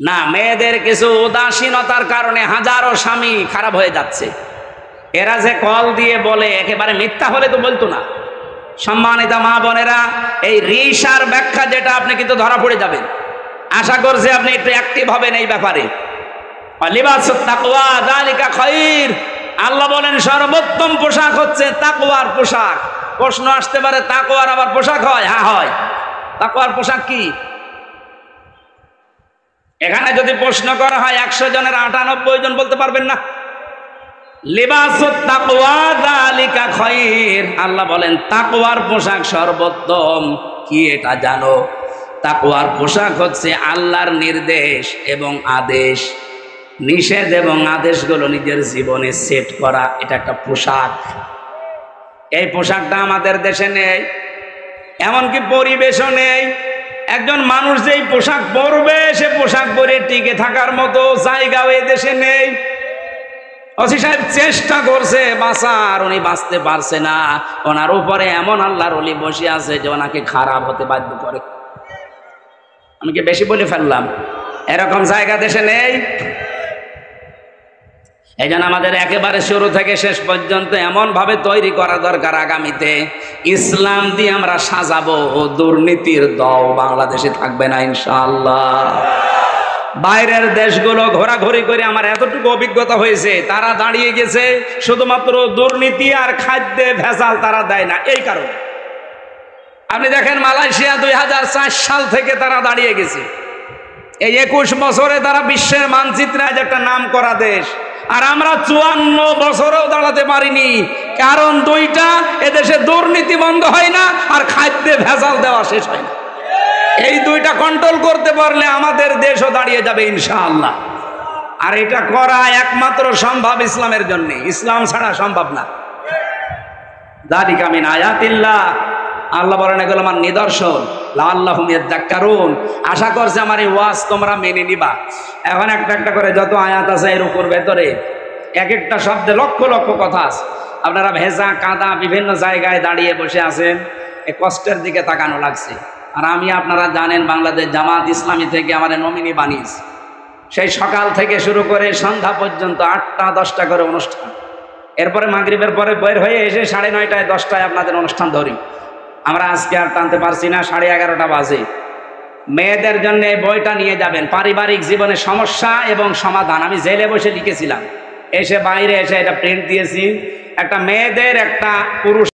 না, মেয়েদের কিছু উদাসীনতার কারণে হাজারো স্বামী খারাপ হয়ে যাচ্ছে। এরা যে কল দিয়ে বলে একেবারে মিথ্যা হলে তো বলতো না। সম্মানিতা মা বোনেরা, এই রিশার ব্যাখ্যা যেটা আপনি কিন্তু ধরা পড়ে যাবেন। আশা করছি আপনি একটু অ্যাক্টিভ হবেন এই ব্যাপারে। লিবাসুত তাকওয়া যালিকা খায়র। আল্লাহ বলেন সর্বোত্তম পোশাক হচ্ছে তাকওয়ার পোশাক। প্রশ্ন আসতে পারে তাকওয়ার আবার পোশাক হয়? হ্যাঁ হয়। তাকওয়ার পোশাক কি? এখানে যদি প্রশ্ন করা হয় 100 জনের 98 জন বলতে পারবেন না। লিবাসুত তাকওয়া যালিকা খায়র। আল্লাহ বলেন তাকওয়ার পোশাক সর্বোত্তম। কি এটা জানো? তাকওয়ার পোশাক হচ্ছে আল্লাহর নির্দেশ এবং আদেশ, নিষেধ এবং আদেশগুলো নিজের জীবনে সেট করা। এটা একটা পোশাক। এই পোশাকটা আমাদের দেশে নেই, এমনকি পরিবেশও নেই। একজন মানুষ যেই পোশাক পরবে সে পোশাক পরে টিকে থাকার মতো জায়গাও এই দেশে নেই। ওসি সাহেব চেষ্টা করছে বাঁচার, উনি বাঁচতে পারছে না। ওনার উপরে এমন আল্লাহর ওলি বসে আছে যে ওনাকে খারাপ হতে বাধ্য করে। আমি কি বেশি বলে ফেললাম? এরকম জায়গা দেশে নেই। এই জন্য আমাদের একেবারে শুরু থেকে শেষ পর্যন্ত এমন ভাবে তৈরি করা দরকার, আগামীতে ইসলাম দিয়ে আমরা সাজাবো, দুর্নীতির দল বাংলাদেশে থাকবে না ইনশাআল্লাহ। বাইরের দেশগুলো ঘোরাঘুরি করে আমার এতটুকু অভিজ্ঞতা হয়েছে, তারা দাঁড়িয়ে গেছে শুধুমাত্র দুর্নীতি আর খাদ্যে ভেজাল তারা দেয় না, এই কারণে। আপনি দেখেন মালয়েশিয়া 2004 সাল থেকে তারা দাঁড়িয়ে গেছে। এই 21 বছরে তারা বিশ্বের মানচিত্রে আজ একটা নাম করা দেশ। আর আমরা 54 বছরেও দাঁড়াতে পারিনি। কারণ দুইটা, এদেশে দুর্নীতি বন্ধ হয় না আর খাদ্যে ভেজাল দেওয়া শেষ হয় না। এই দুইটা কন্ট্রোল করতে পারলে আমাদের দেশও দাঁড়িয়ে যাবে ইনশাআল্লাহ। আর এটা করা একমাত্র সম্ভব ইসলামের জন্য, ইসলাম ছাড়া সম্ভব না। যালিকা মিন আয়াতিল্লাহ। আল্লাহ বলেন এগুলো আমার নিদর্শন, লাআল্লাহুম ইয়াযাক্কারুন। আশা করছে আমার এই ওয়াজ তোমরা মেনে নিবা। এখন একটা একটা করে যত আয়াত আছে এর উপর ভেতরে এক একটা শব্দে লক্ষ লক্ষ কথা আছে। আপনারা ভেজা কাদা বিভিন্ন জায়গায় দাঁড়িয়ে বসে আছেন, এই কষ্টের দিকে তাকানো লাগছে। আর আমি, আপনারা জানেন, বাংলাদেশ জামাত ইসলামী থেকে আমার নমিনি বানিয়েছি। সেই সকাল থেকে শুরু করে সন্ধ্যা পর্যন্ত 8টা 10টা করে অনুষ্ঠান। এরপরে মাগরিবের পরে বের হয়ে এসে 9:30 10টায় আপনাদের অনুষ্ঠান ধরি। আমরা আজকে আর টানতে পারছি না, 11:30 বাজে। মেয়েদের জন্য এই বইটা নিয়ে যাবেন, পারিবারিক জীবনের সমস্যা এবং সমাধান। আমি জেলে বসে লিখেছিলাম, এসে বাইরে এসে এটা প্রিন্ট দিয়েছি। একটা মেয়েদের, একটা পুরুষ